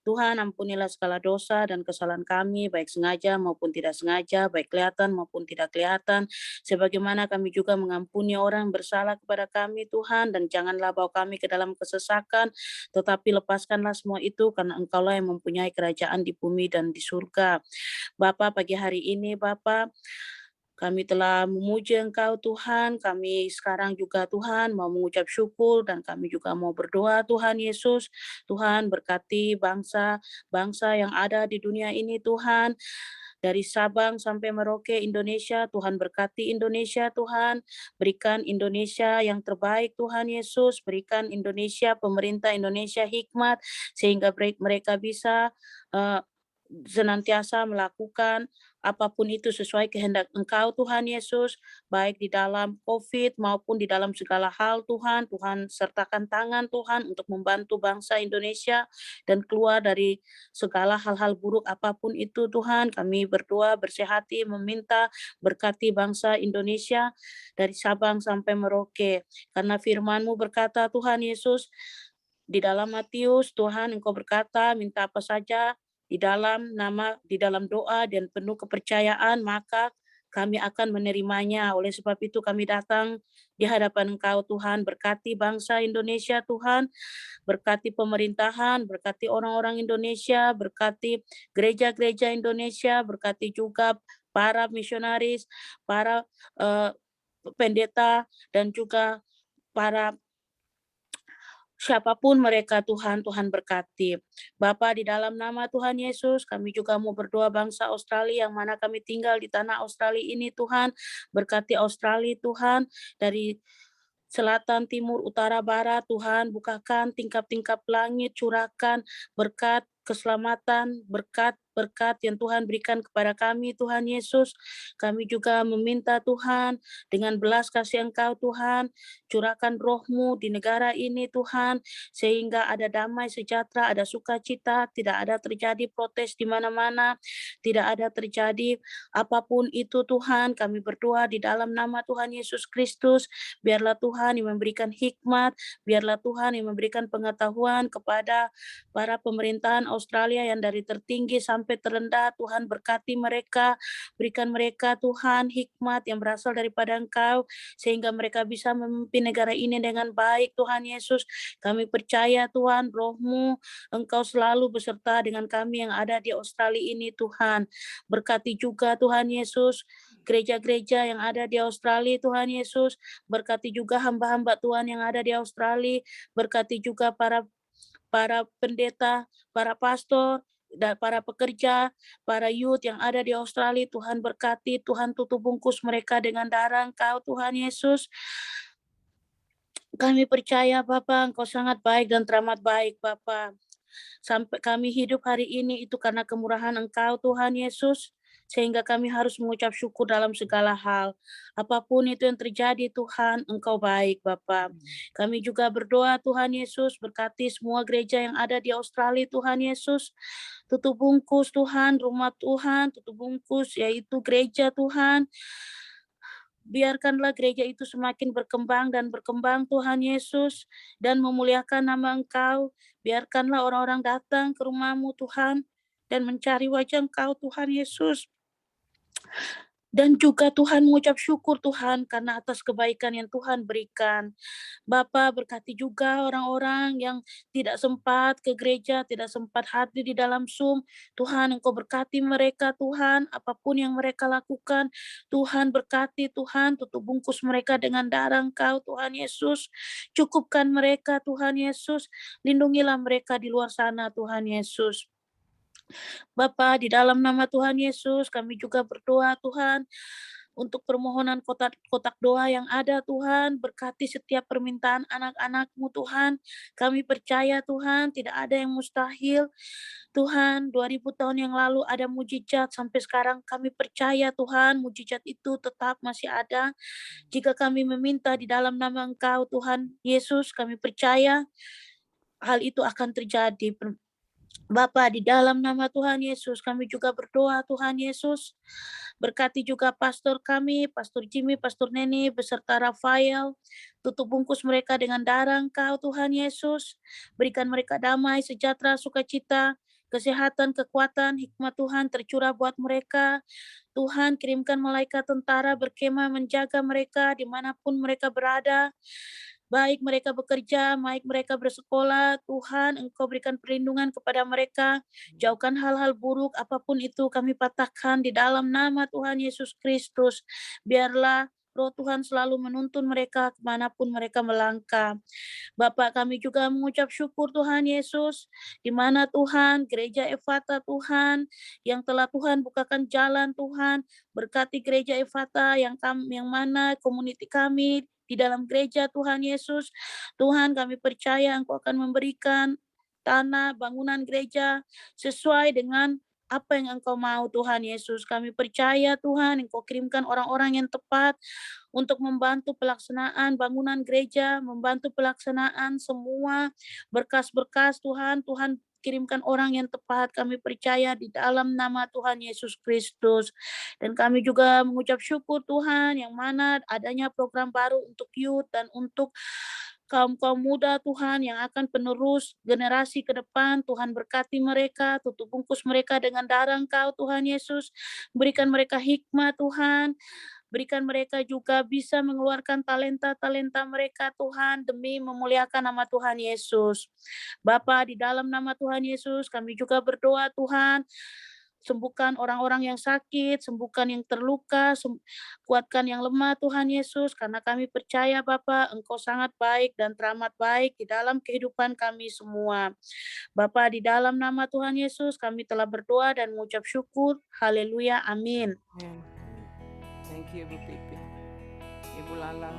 Tuhan, ampunilah segala dosa dan kesalahan kami, baik sengaja maupun tidak sengaja, baik kelihatan maupun tidak kelihatan. Sebagaimana kami juga mengampuni orang yang bersalah kepada kami, Tuhan, dan janganlah bawa kami ke dalam kesesakan, tetapi lepaskanlah semua itu, karena Engkaulah yang mempunyai kerajaan di bumi dan di surga. Bapa, pagi hari ini, Bapa, kami telah memuji Engkau Tuhan, kami sekarang juga Tuhan mau mengucap syukur dan kami juga mau berdoa Tuhan Yesus. Tuhan berkati bangsa yang ada di dunia ini Tuhan. Dari Sabang sampai Merauke Indonesia, Tuhan berkati Indonesia Tuhan. Berikan Indonesia yang terbaik Tuhan Yesus. Berikan Indonesia, pemerintah Indonesia hikmat sehingga mereka bisa senantiasa melakukan apapun itu sesuai kehendak Engkau Tuhan Yesus, baik di dalam COVID maupun di dalam segala hal Tuhan. Tuhan sertakan tangan Tuhan untuk membantu bangsa Indonesia dan keluar dari segala hal-hal buruk apapun itu Tuhan. Kami berdoa bersehati meminta berkati bangsa Indonesia dari Sabang sampai Merauke. Karena firman-Mu berkata Tuhan Yesus, di dalam Matius Tuhan Engkau berkata minta apa saja di dalam doa dan penuh kepercayaan, maka kami akan menerimanya. Oleh sebab itu kami datang di hadapan Engkau Tuhan, berkati bangsa Indonesia Tuhan, berkati pemerintahan, berkati orang-orang Indonesia, berkati gereja-gereja Indonesia, berkati juga para misionaris, para pendeta, dan juga para siapapun mereka Tuhan, Tuhan berkati. Bapa, di dalam nama Tuhan Yesus, kami juga mau berdoa bangsa Australia yang mana kami tinggal di tanah Australia ini Tuhan. Berkati Australia Tuhan, dari selatan, timur, utara, barat, Tuhan bukakan tingkap-tingkap langit, curahkan berkat, keselamatan, berkat yang Tuhan berikan kepada kami Tuhan Yesus. Kami juga meminta Tuhan dengan belas kasih Engkau Tuhan, curahkan roh-Mu di negara ini Tuhan, sehingga ada damai sejahtera, ada sukacita, tidak ada terjadi protes di mana-mana, tidak ada terjadi apapun itu Tuhan. Kami berdoa di dalam nama Tuhan Yesus Kristus, biarlah Tuhan yang memberikan hikmat, biarlah Tuhan yang memberikan pengetahuan kepada para pemerintahan Australia yang dari tertinggi sampai sampai terendah. Tuhan berkati mereka, berikan mereka Tuhan hikmat yang berasal daripada Engkau, sehingga mereka bisa memimpin negara ini dengan baik. Tuhan Yesus, kami percaya Tuhan, Roh-Mu, Engkau selalu beserta dengan kami yang ada di Australia ini Tuhan. Berkati juga Tuhan Yesus, gereja-gereja yang ada di Australia Tuhan Yesus, berkati juga hamba-hamba Tuhan yang ada di Australia, berkati juga para pendeta, para pastor, dan para pekerja, para youth yang ada di Australia. Tuhan berkati, Tuhan tutup bungkus mereka dengan darah Engkau Tuhan Yesus. Kami percaya Bapa, Engkau sangat baik dan teramat baik Bapa. Sampai kami hidup hari ini itu karena kemurahan Engkau Tuhan Yesus, sehingga kami harus mengucap syukur dalam segala hal. Apapun itu yang terjadi Tuhan, Engkau baik Bapa. Kami juga berdoa Tuhan Yesus, berkati semua gereja yang ada di Australia Tuhan Yesus. Tutup bungkus Tuhan, rumah Tuhan, tutup bungkus yaitu gereja Tuhan. Biarkanlah gereja itu semakin berkembang dan berkembang Tuhan Yesus, dan memuliakan nama Engkau. Biarkanlah orang-orang datang ke rumah-Mu Tuhan dan mencari wajah Engkau Tuhan Yesus. Dan juga Tuhan mengucap syukur Tuhan karena atas kebaikan yang Tuhan berikan. Bapa berkati juga orang-orang yang tidak sempat ke gereja, tidak sempat hadir di dalam Zoom. Tuhan, Engkau berkati mereka Tuhan, apapun yang mereka lakukan. Tuhan berkati Tuhan, tutup bungkus mereka dengan darah Engkau Tuhan Yesus. Cukupkan mereka Tuhan Yesus, lindungilah mereka di luar sana Tuhan Yesus. Bapa, di dalam nama Tuhan Yesus, kami juga berdoa Tuhan, untuk permohonan kotak doa yang ada Tuhan, berkati setiap permintaan anak-anak-Mu Tuhan. Kami percaya Tuhan, tidak ada yang mustahil. Tuhan, 2000 tahun yang lalu ada mujizat, sampai sekarang kami percaya Tuhan, mujizat itu tetap masih ada. Jika kami meminta di dalam nama Engkau Tuhan Yesus, kami percaya hal itu akan terjadi. Bapa, di dalam nama Tuhan Yesus, kami juga berdoa Tuhan Yesus. Berkati juga pastor kami, Pastor Jimmy, Pastor Neni, beserta Rafael. Tutup bungkus mereka dengan darah Engkau Tuhan Yesus. Berikan mereka damai, sejahtera, sukacita, kesehatan, kekuatan, hikmat Tuhan tercurah buat mereka. Tuhan, kirimkan malaikat tentara berkemah menjaga mereka dimanapun mereka berada. Baik mereka bekerja, baik mereka bersekolah, Tuhan Engkau berikan perlindungan kepada mereka, jauhkan hal-hal buruk, apapun itu kami patahkan di dalam nama Tuhan Yesus Kristus. Biarlah Roh Tuhan selalu menuntun mereka kemanapun mereka melangkah. Bapak, kami juga mengucap syukur Tuhan Yesus, di mana Tuhan, gereja Efata Tuhan, yang telah Tuhan bukakan jalan Tuhan, berkati gereja Efata yang mana community kami, di dalam gereja Tuhan Yesus. Tuhan, kami percaya Engkau akan memberikan tanah bangunan gereja sesuai dengan apa yang Engkau mau Tuhan Yesus. Kami percaya Tuhan, Engkau kirimkan orang-orang yang tepat untuk membantu pelaksanaan bangunan gereja, membantu pelaksanaan semua berkas-berkas Tuhan. Tuhan kirimkan orang yang tepat, kami percaya di dalam nama Tuhan Yesus Kristus. Dan kami juga mengucap syukur Tuhan, yang mana adanya program baru untuk youth dan untuk kaum-kaum muda Tuhan yang akan penerus generasi ke depan. Tuhan berkati mereka, tutup bungkus mereka dengan darah Engkau Tuhan Yesus. Berikan mereka hikmat Tuhan. Berikan mereka juga bisa mengeluarkan talenta-talenta mereka Tuhan demi memuliakan nama Tuhan Yesus. Bapa, di dalam nama Tuhan Yesus kami juga berdoa Tuhan, sembuhkan orang-orang yang sakit, sembuhkan yang terluka, kuatkan yang lemah Tuhan Yesus, karena kami percaya Bapa, Engkau sangat baik dan teramat baik di dalam kehidupan kami semua. Bapa, di dalam nama Tuhan Yesus kami telah berdoa dan mengucap syukur. Haleluya, amin. Thank you Ibu Pipi, Ibu Lala.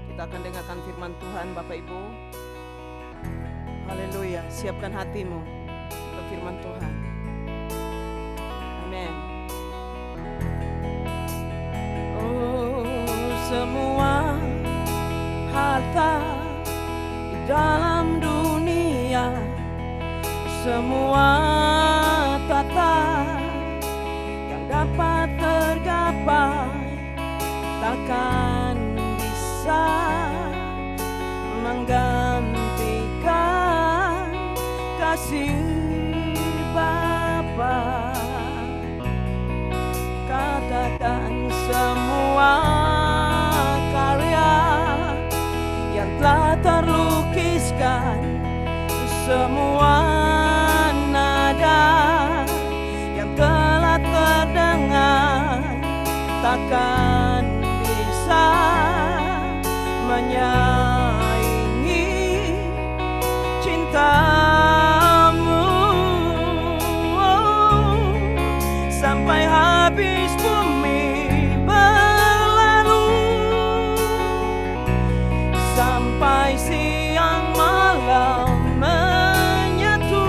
Kita akan dengarkan firman Tuhan Bapak Ibu. Haleluya, siapkan hatimu untuk firman Tuhan. Amin. Oh, semua harta di dalam dunia, semua tata yang dapat tergapai takkan bisa menggantikan kasih Bapa. menyelesaikan semua karya yang telah terlukiskan, semua nada yang telah terdengar takkan bisa menyaingi cintamu. Sampai habis bumi berlalu, sampai siang malam menyatu,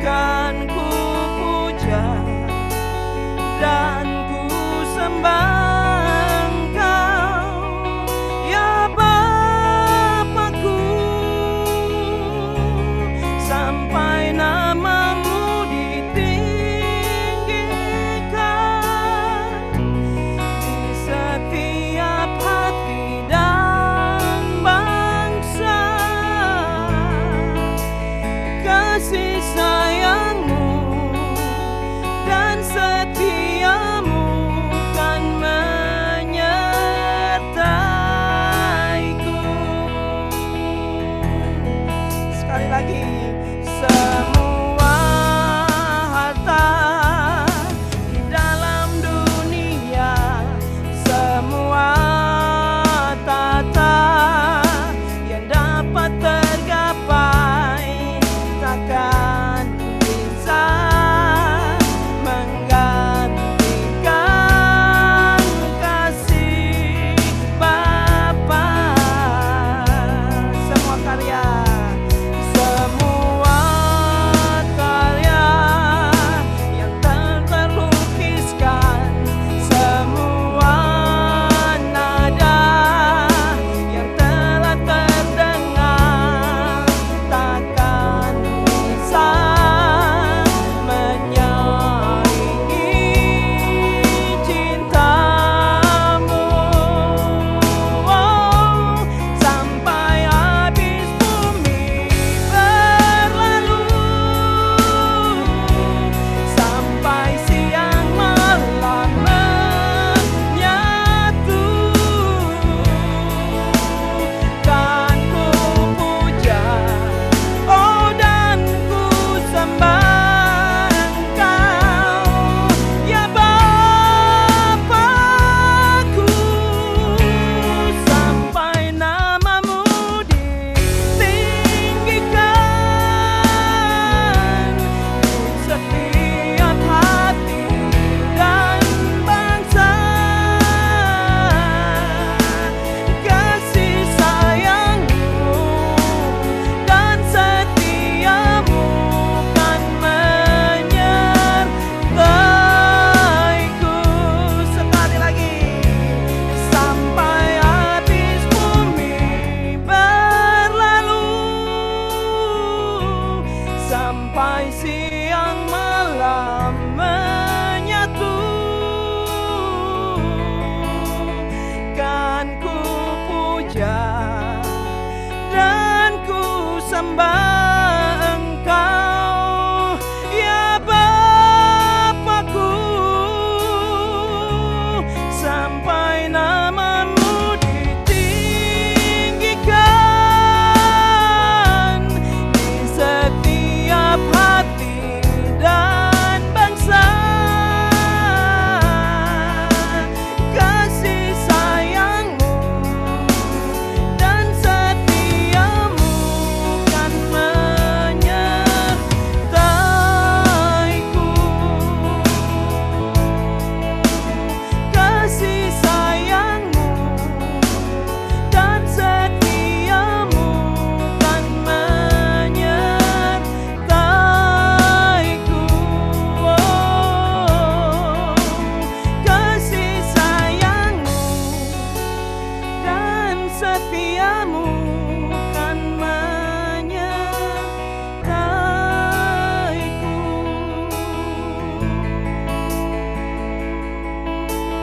kan ku puja dan ku sembah Engkau, ya Bapakku, sampai namamu ditinggikan di setiap hati dan bangsa. Kasih sayangmu dan setiamu kan menyertaiku. Sekali lagi, semua harta di dalam dunia, semua tata yang dapat tergapai takkan bisa menggantikan kasih Bapa. Semua karya yang terlukiskan, semua nada yang telah terdengar takkan bisa menyaingi cintamu. Sampai habis bumi berlalu, sampai siang malam menyatu, kan ku puja, oh dan ku sembah Engkau, ya Bapakku, sampai namamu ditinggikan di setiap hati dan bangsa. Kasih sayangmu dan setiamu kan menyertaiku. Sekali lagi, sampai habis bumi berlalu, sampai siang malam menyatu, kan ku puja dan ku sembah Engkau, ya Bapakku, sampai namamu ditinggikan di setiap hati dan bangsa. Kasih sayangmu dan setiamu kan menyertaiku. Kasih sayangmu dan setiamu kan menyertaiku. Kasih sayangmu dan setiamu kan menyertaiku.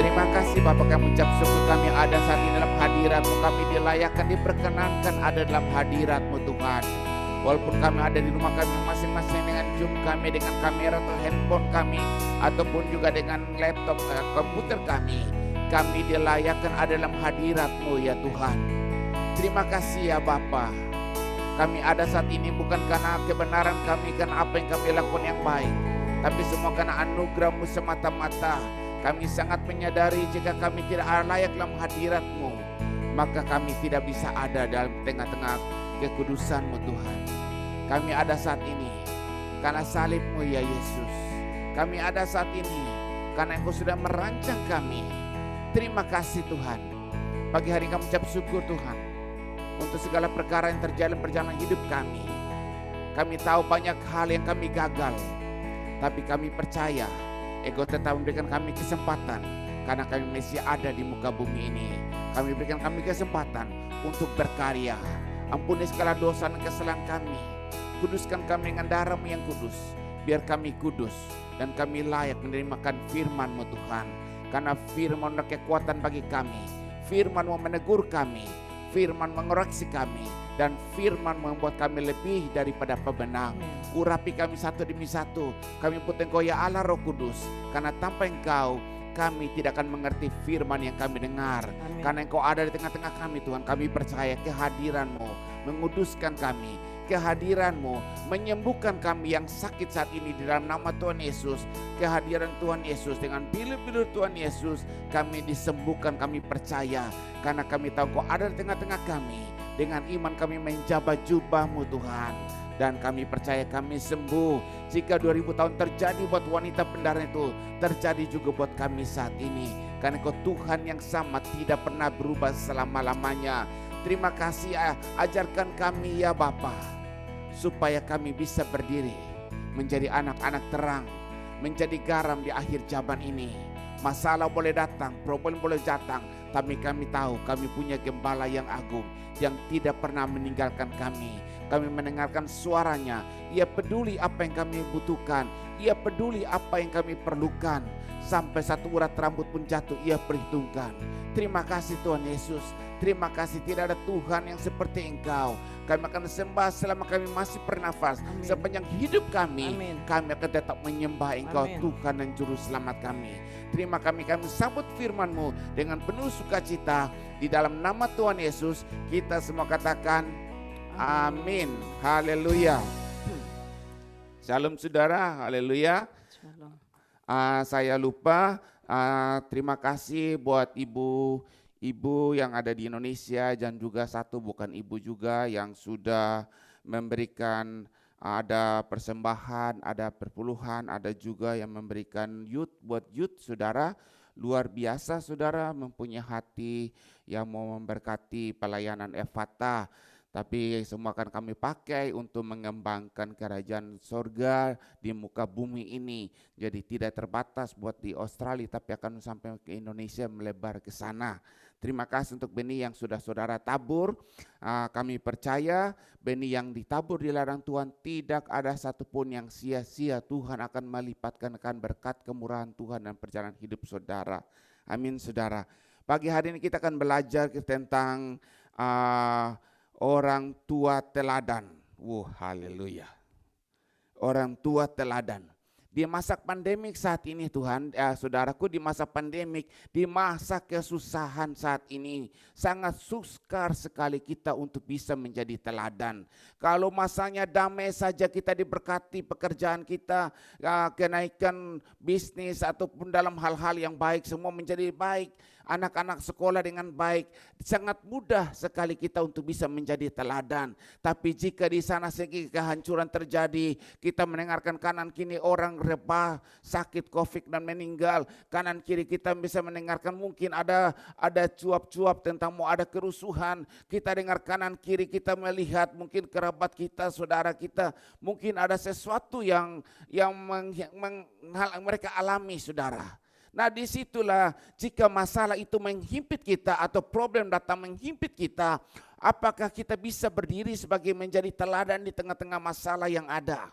Terima kasih Bapak, kami ucap syukur kami ada saat ini dalam hadirat-Mu. Kami dilayakkan, diperkenankan ada dalam hadirat-Mu Tuhan. Walaupun kami ada di rumah kami masing-masing dengan Zoom kami, dengan kamera atau handphone kami, ataupun juga dengan laptop, komputer kami dilayakkan ada dalam hadirat-Mu ya Tuhan. Terima kasih ya Bapa. Kami ada saat ini bukan karena kebenaran kami, karena apa yang kami lakukan yang baik, tapi semua karena anugerah-Mu semata-mata. Kami sangat menyadari jika kami tidak layak dalam hadirat-Mu, maka kami tidak bisa ada dalam tengah-tengah kekudusan-Mu Tuhan. Kami ada saat ini karena salib-Mu ya Yesus. Kami ada saat ini karena Engkau sudah merancang kami. Terima kasih Tuhan. Pagi hari kami ucap syukur Tuhan untuk segala perkara yang terjadi dalam perjalanan hidup kami. Kami tahu banyak hal yang kami gagal, tapi kami percaya Engkau tetap memberikan kami kesempatan karena kami masih ada di muka bumi ini. Kami berikan kami kesempatan untuk berkarya. Ampuni segala dosa dan kesalahan kami. Kuduskan kami dengan darah-Mu yang kudus. Biar kami kudus dan kami layak menerima firman-Mu Tuhan. Karena firman adalah kekuatan bagi kami. Firman-Mu menegur kami. Firman mengoreksi kami. Dan firman membuat kami lebih daripada pemenang. Urapi kami satu demi satu. Kami butuh Engkau ya Allah Roh Kudus. Karena tanpa Engkau kami tidak akan mengerti firman yang kami dengar. Amin. Karena Engkau ada di tengah-tengah kami Tuhan. Kami percaya kehadiran-Mu menguduskan kami. Kehadiran-Mu menyembuhkan kami yang sakit saat ini di dalam nama Tuhan Yesus. Kehadiran Tuhan Yesus dengan bilur-bilur Tuhan Yesus kami disembuhkan, kami percaya. Karena kami tahu Engkau ada di tengah-tengah kami. Dengan iman kami menjabat jubah-Mu Tuhan. Dan kami percaya kami sembuh. Jika 2000 tahun terjadi buat wanita pendarah itu, terjadi juga buat kami saat ini. Karena Engkau Tuhan yang sama, tidak pernah berubah selama-lamanya. Terima kasih, ajarkan kami ya Bapa, supaya kami bisa berdiri menjadi anak-anak terang, menjadi garam di akhir zaman ini. Masalah boleh datang, problem boleh datang, tapi kami tahu kami punya gembala yang agung yang tidak pernah meninggalkan kami. Kami mendengarkan suaranya. Ia peduli apa yang kami butuhkan. Ia peduli apa yang kami perlukan. Sampai satu urat rambut pun jatuh Ia perhitungkan. Terima kasih Tuhan Yesus. Terima kasih, tidak ada Tuhan yang seperti Engkau. Kami akan sembah selama kami masih bernafas. Amin. Sepanjang hidup kami, Amin. kami akan tetap menyembah Engkau, Amin. Tuhan dan Juru Selamat kami. Terima kami sambut firman-Mu dengan penuh sukacita. Di dalam nama Tuhan Yesus, kita semua katakan amin. Haleluya. Shalom saudara, haleluya. Shalom. Saya lupa, terima kasih buat ibu yang ada di Indonesia dan juga satu bukan ibu juga yang sudah memberikan, ada persembahan, ada perpuluhan, ada juga yang memberikan buat youth saudara. Luar biasa saudara, mempunyai hati yang mau memberkati pelayanan Ephata. Tapi semua akan kami pakai untuk mengembangkan kerajaan sorga di muka bumi ini. Jadi tidak terbatas buat di Australia, tapi akan sampai ke Indonesia, melebar ke sana. Terima kasih untuk benih yang sudah saudara tabur. Kami percaya benih yang ditabur di ladang Tuhan tidak ada satupun yang sia-sia. Tuhan akan melipatkan berkat kemurahan Tuhan dan perjalanan hidup saudara. Amin saudara. Pagi hari ini kita akan belajar tentang orang tua teladan. Haleluya. Orang tua teladan. Di masa pandemik saat ini Tuhan, saudaraku, di masa pandemik, di masa kesusahan saat ini, sangat sukar sekali kita untuk bisa menjadi teladan. Kalau masanya damai saja kita diberkati, pekerjaan kita, kenaikan bisnis ataupun dalam hal-hal yang baik, semua menjadi baik. Anak-anak sekolah dengan baik, sangat mudah sekali kita untuk bisa menjadi teladan. Tapi jika di sana segi kehancuran terjadi, kita mendengarkan kanan kiri orang rebah, sakit COVID dan meninggal. Kanan kiri kita bisa mendengarkan mungkin ada cuap-cuap tentang mau ada kerusuhan. Kita dengar kanan kiri kita melihat mungkin kerabat kita, saudara kita, mungkin ada sesuatu yang mereka alami saudara. Nah disitulah jika masalah itu menghimpit kita atau problem datang menghimpit kita, apakah kita bisa berdiri sebagai menjadi teladan di tengah-tengah masalah yang ada?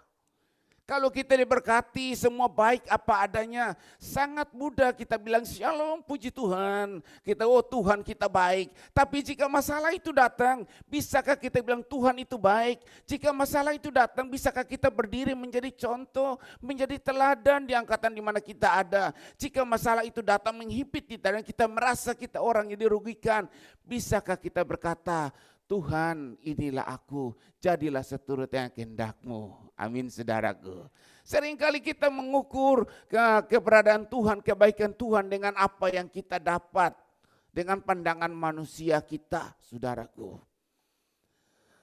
Kalau kita diberkati, semua baik apa adanya, sangat mudah kita bilang shalom, puji Tuhan. Kita, oh Tuhan kita baik. Tapi jika masalah itu datang, bisakah kita bilang Tuhan itu baik? Jika masalah itu datang, bisakah kita berdiri menjadi contoh, menjadi teladan di angkatan di mana kita ada? Jika masalah itu datang menghimpit kita dan kita merasa kita orang yang dirugikan, bisakah kita berkata, Tuhan inilah aku, jadilah seturut yang kehendak-Mu. Amin saudaraku. Seringkali kita mengukur keberadaan Tuhan, kebaikan Tuhan dengan apa yang kita dapat. Dengan pandangan manusia kita, saudaraku.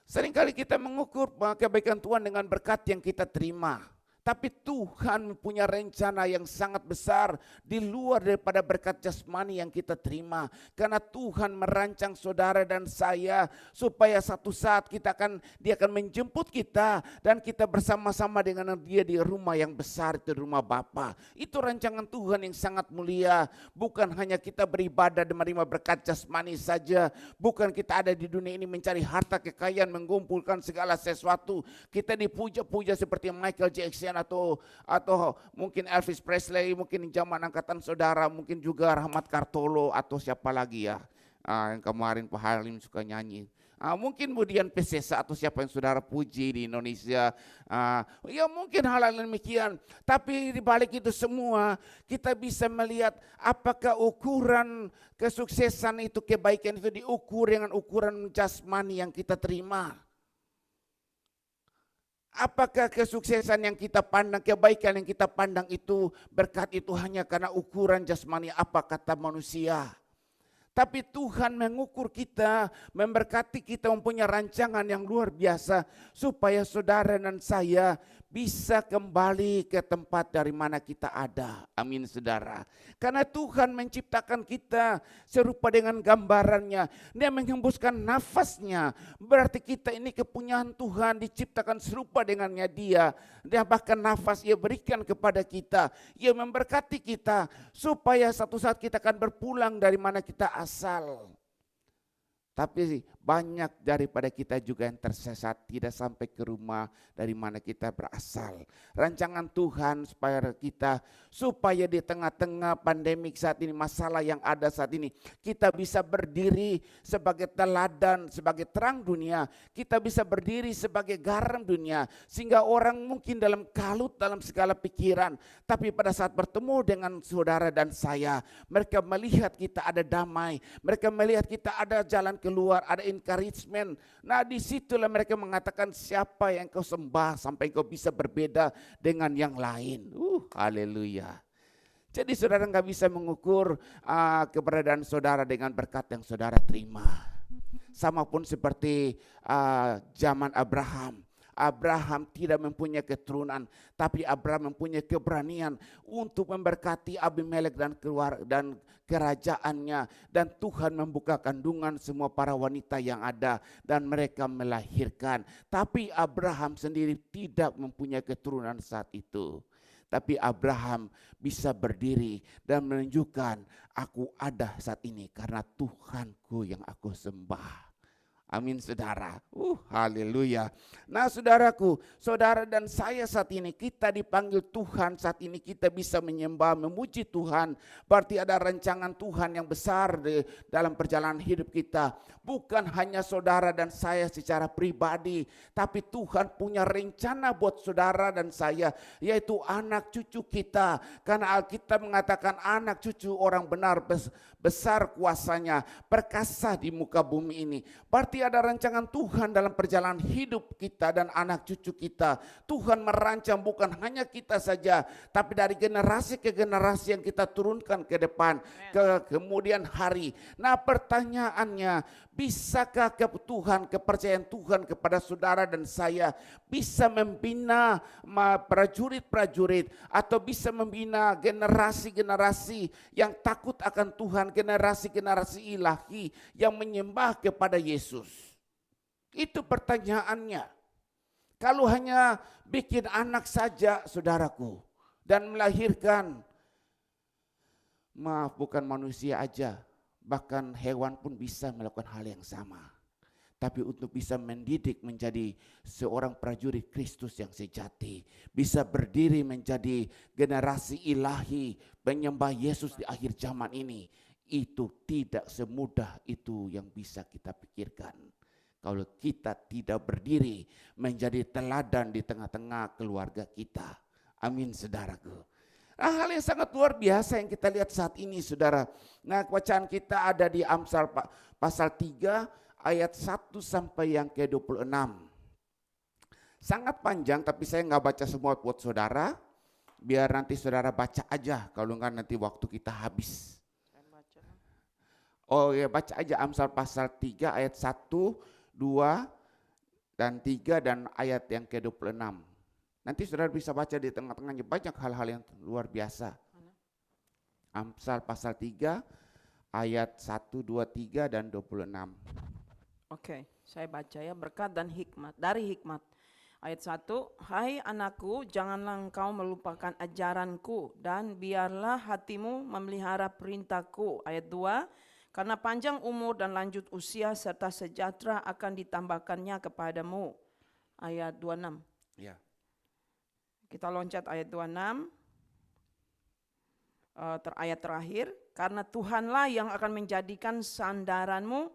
Seringkali kita mengukur kebaikan Tuhan dengan berkat yang kita terima. Tapi Tuhan punya rencana yang sangat besar di luar daripada berkat jasmani yang kita terima. Karena Tuhan merancang saudara dan saya supaya satu saat Dia akan menjemput kita dan kita bersama-sama dengan Dia di rumah yang besar, itu rumah Bapa. Itu rancangan Tuhan yang sangat mulia. Bukan hanya kita beribadah dan menerima berkat jasmani saja. Bukan kita ada di dunia ini mencari harta kekayaan, mengumpulkan segala sesuatu. Kita dipuja-puja seperti Michael Jackson atau mungkin Elvis Presley, mungkin zaman angkatan saudara, mungkin juga Rahmat Kartolo atau siapa lagi ya, yang kemarin Pak Halim suka nyanyi. Mungkin kemudian Pesesa atau siapa yang saudara puji di Indonesia. Ya mungkin hal-hal demikian. Tapi di balik itu semua kita bisa melihat apakah ukuran kesuksesan itu, kebaikan itu diukur dengan ukuran jasmani yang kita terima. Apakah kesuksesan yang kita pandang, kebaikan yang kita pandang itu, berkat itu hanya karena ukuran jasmani apa kata manusia. Tapi Tuhan mengukur kita, memberkati kita, mempunyai rancangan yang luar biasa supaya saudara dan saya bisa kembali ke tempat dari mana kita ada. Amin saudara. Karena Tuhan menciptakan kita serupa dengan gambarannya. Dia menghembuskan nafasnya. Berarti kita ini kepunyaan Tuhan, diciptakan serupa dengannya Dia. Dia bahkan nafas Ia berikan kepada kita. Ia memberkati kita supaya satu saat kita akan berpulang dari mana kita asal. Tapi banyak daripada kita juga yang tersesat, tidak sampai ke rumah dari mana kita berasal. Rancangan Tuhan supaya di tengah-tengah pandemik saat ini, masalah yang ada saat ini, kita bisa berdiri sebagai teladan, sebagai terang dunia. Kita bisa berdiri sebagai garam dunia, sehingga orang mungkin dalam kalut dalam segala pikiran, tapi pada saat bertemu dengan saudara dan saya, mereka melihat kita ada damai, mereka melihat kita ada jalan keluar, ada encouragement. Nah disitulah mereka mengatakan, siapa yang kau sembah sampai kau bisa berbeda dengan yang lain. Haleluya. Jadi saudara nggak bisa mengukur keberadaan saudara dengan berkat yang saudara terima. Sama pun seperti zaman Abraham. Abraham tidak mempunyai keturunan, tapi Abraham mempunyai keberanian untuk memberkati Abimelek dan kerajaannya, dan Tuhan membuka kandungan semua para wanita yang ada dan mereka melahirkan. Tapi Abraham sendiri tidak mempunyai keturunan saat itu. Tapi Abraham bisa berdiri dan menunjukkan, aku ada saat ini karena Tuhanku yang aku sembah. Amin saudara. Haleluya. Nah saudaraku, saudara dan saya saat ini kita dipanggil Tuhan, saat ini kita bisa menyembah, memuji Tuhan. Berarti ada rancangan Tuhan yang besar dalam perjalanan hidup kita. Bukan hanya saudara dan saya secara pribadi, tapi Tuhan punya rencana buat saudara dan saya, yaitu anak cucu kita. Karena Alkitab mengatakan anak cucu orang benar besar kuasanya, perkasa di muka bumi ini. Berarti ada rancangan Tuhan dalam perjalanan hidup kita dan anak cucu kita. Tuhan merancang bukan hanya kita saja, tapi dari generasi ke generasi yang kita turunkan ke depan, ke kemudian hari. Nah pertanyaannya, bisakah kepercayaan Tuhan kepada saudara dan saya bisa membina prajurit-prajurit atau bisa membina generasi-generasi yang takut akan Tuhan, generasi-generasi ilahi yang menyembah kepada Yesus? Itu pertanyaannya. Kalau hanya bikin anak saja saudaraku dan melahirkan, maaf bukan manusia aja, bahkan hewan pun bisa melakukan hal yang sama. tapi untuk bisa mendidik menjadi seorang prajurit Kristus yang sejati, bisa berdiri menjadi generasi ilahi penyembah Yesus di akhir zaman ini. Itu tidak semudah itu yang bisa kita pikirkan. Kalau kita tidak berdiri menjadi teladan di tengah-tengah keluarga kita. Amin, saudaraku. Nah, hal yang sangat luar biasa yang kita lihat saat ini, saudara. Nah, bacaan kita ada di Amsal pasal 3 ayat 1 sampai yang ke-26. Sangat panjang, tapi saya nggak baca semua buat saudara. Biar nanti saudara baca aja, kalau nggak nanti waktu kita habis. Oh ya, baca aja Amsal pasal 3 ayat 1, 2, dan 3 dan ayat yang ke-26. Nanti saudara bisa baca di tengah-tengahnya, banyak hal-hal yang luar biasa. Amsal pasal 3 ayat 1, 2, 3 dan 26. Oke, saya baca ya, berkat dan hikmat. Dari hikmat. Ayat 1, hai anakku, janganlah engkau melupakan ajaranku, dan biarlah hatimu memelihara perintahku. Ayat 2, karena panjang umur dan lanjut usia serta sejahtera akan ditambahkannya kepadamu. Ayat 26. Ya. Kita loncat ayat 26. Ayat terakhir, karena Tuhanlah yang akan menjadikan sandaranmu,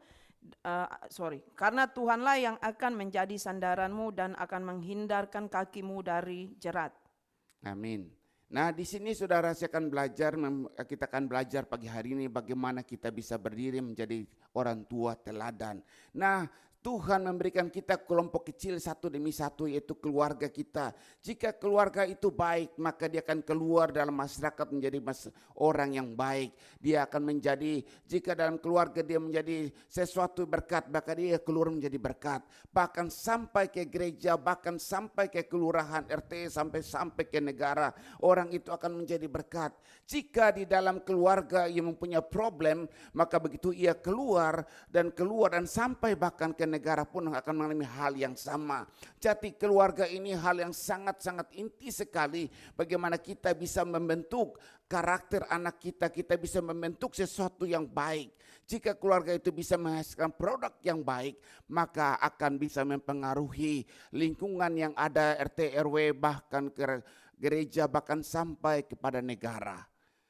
karena Tuhanlah yang akan menjadi sandaranmu dan akan menghindarkan kakimu dari jerat. Amin. Nah, di sini saudara saya akan belajar, kita akan belajar pagi hari ini bagaimana kita bisa berdiri menjadi orang tua teladan. Nah, Tuhan memberikan kita kelompok kecil satu demi satu, yaitu keluarga kita. Jika keluarga itu baik, maka dia akan keluar dalam masyarakat menjadi orang yang baik. Dia akan menjadi, jika dalam keluarga dia menjadi sesuatu berkat, maka dia keluar menjadi berkat. Bahkan sampai ke gereja, bahkan sampai ke kelurahan, RT, sampai ke negara, orang itu akan menjadi berkat. Jika di dalam keluarga ia mempunyai problem, maka begitu ia keluar dan sampai bahkan ke negara pun akan mengalami hal yang sama. Jadi keluarga ini hal yang sangat-sangat inti sekali, bagaimana kita bisa membentuk karakter anak kita, kita bisa membentuk sesuatu yang baik. Jika keluarga itu bisa menghasilkan produk yang baik, maka akan bisa mempengaruhi lingkungan yang ada, RT, RW, bahkan ke gereja, bahkan sampai kepada negara.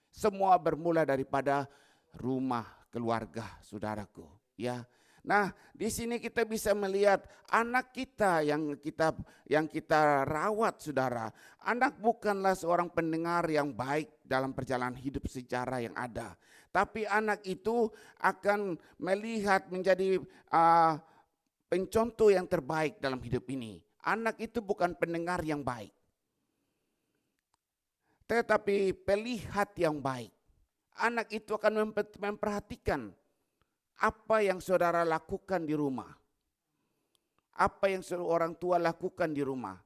Semua bermula daripada rumah keluarga, saudaraku, ya. Nah, di sini kita bisa melihat anak kita yang kita rawat, saudara. Anak bukanlah seorang pendengar yang baik dalam perjalanan hidup sejarah yang ada, tapi anak itu akan melihat menjadi pencontoh yang terbaik dalam hidup ini. Anak itu bukan pendengar yang baik, tetapi pelihat yang baik. Anak itu akan memperhatikan apa yang saudara lakukan di rumah. Apa yang orang tua lakukan di rumah.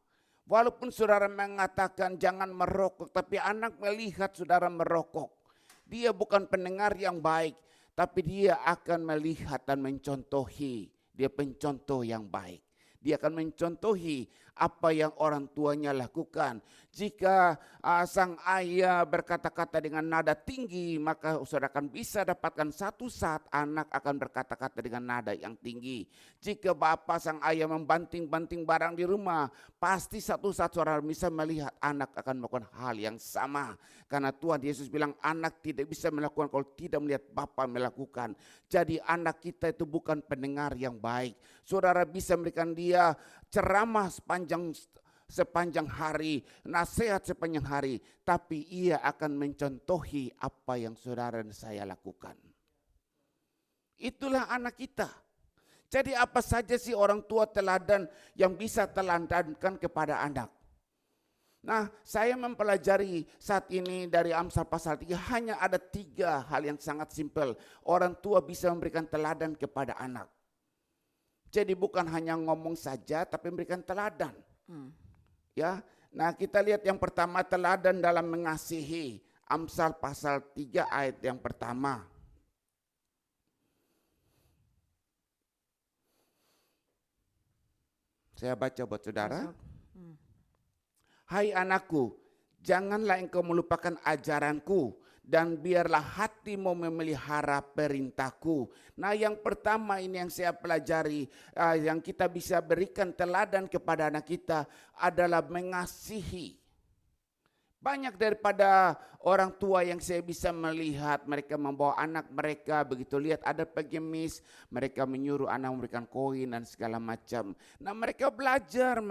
Walaupun saudara mengatakan jangan merokok, tapi anak melihat saudara merokok. Dia bukan pendengar yang baik, tapi dia akan melihat dan mencontohi. Dia pencontoh yang baik. Dia akan mencontohi apa yang orang tuanya lakukan. Jika sang ayah berkata-kata dengan nada tinggi, maka saudara akan bisa dapatkan satu saat anak akan berkata-kata dengan nada yang tinggi. Jika bapak sang ayah membanting-banting barang di rumah, pasti satu saat saudara bisa melihat anak akan melakukan hal yang sama. Karena Tuhan Yesus bilang anak tidak bisa melakukan kalau tidak melihat bapak melakukan. Jadi anak kita itu bukan pendengar yang baik. Saudara bisa memberikan dia ceramah sepanjang hari, nasihat sepanjang hari, tapi ia akan mencontohi apa yang saudara dan saya lakukan. Itulah anak kita. Jadi apa saja sih orang tua teladan yang bisa teladankan kepada anak? Nah, saya mempelajari saat ini dari Amsal pasal 3 hanya ada 3 hal yang sangat simpel. Orang tua bisa memberikan teladan kepada anak. Jadi bukan hanya ngomong saja, tapi memberikan teladan. Ya, nah kita lihat yang pertama, teladan dalam mengasihi. Amsal pasal 3 ayat yang pertama. Saya baca buat saudara. Hai anakku, janganlah engkau melupakan ajaranku dan biarlah hatimu memelihara perintahku. Nah, yang pertama ini yang saya pelajari, yang kita bisa berikan teladan kepada anak kita adalah mengasihi. Banyak daripada orang tua yang saya bisa melihat mereka membawa anak mereka, begitu lihat ada pengemis, mereka menyuruh anak memberikan koin dan segala macam. Nah, mereka belajar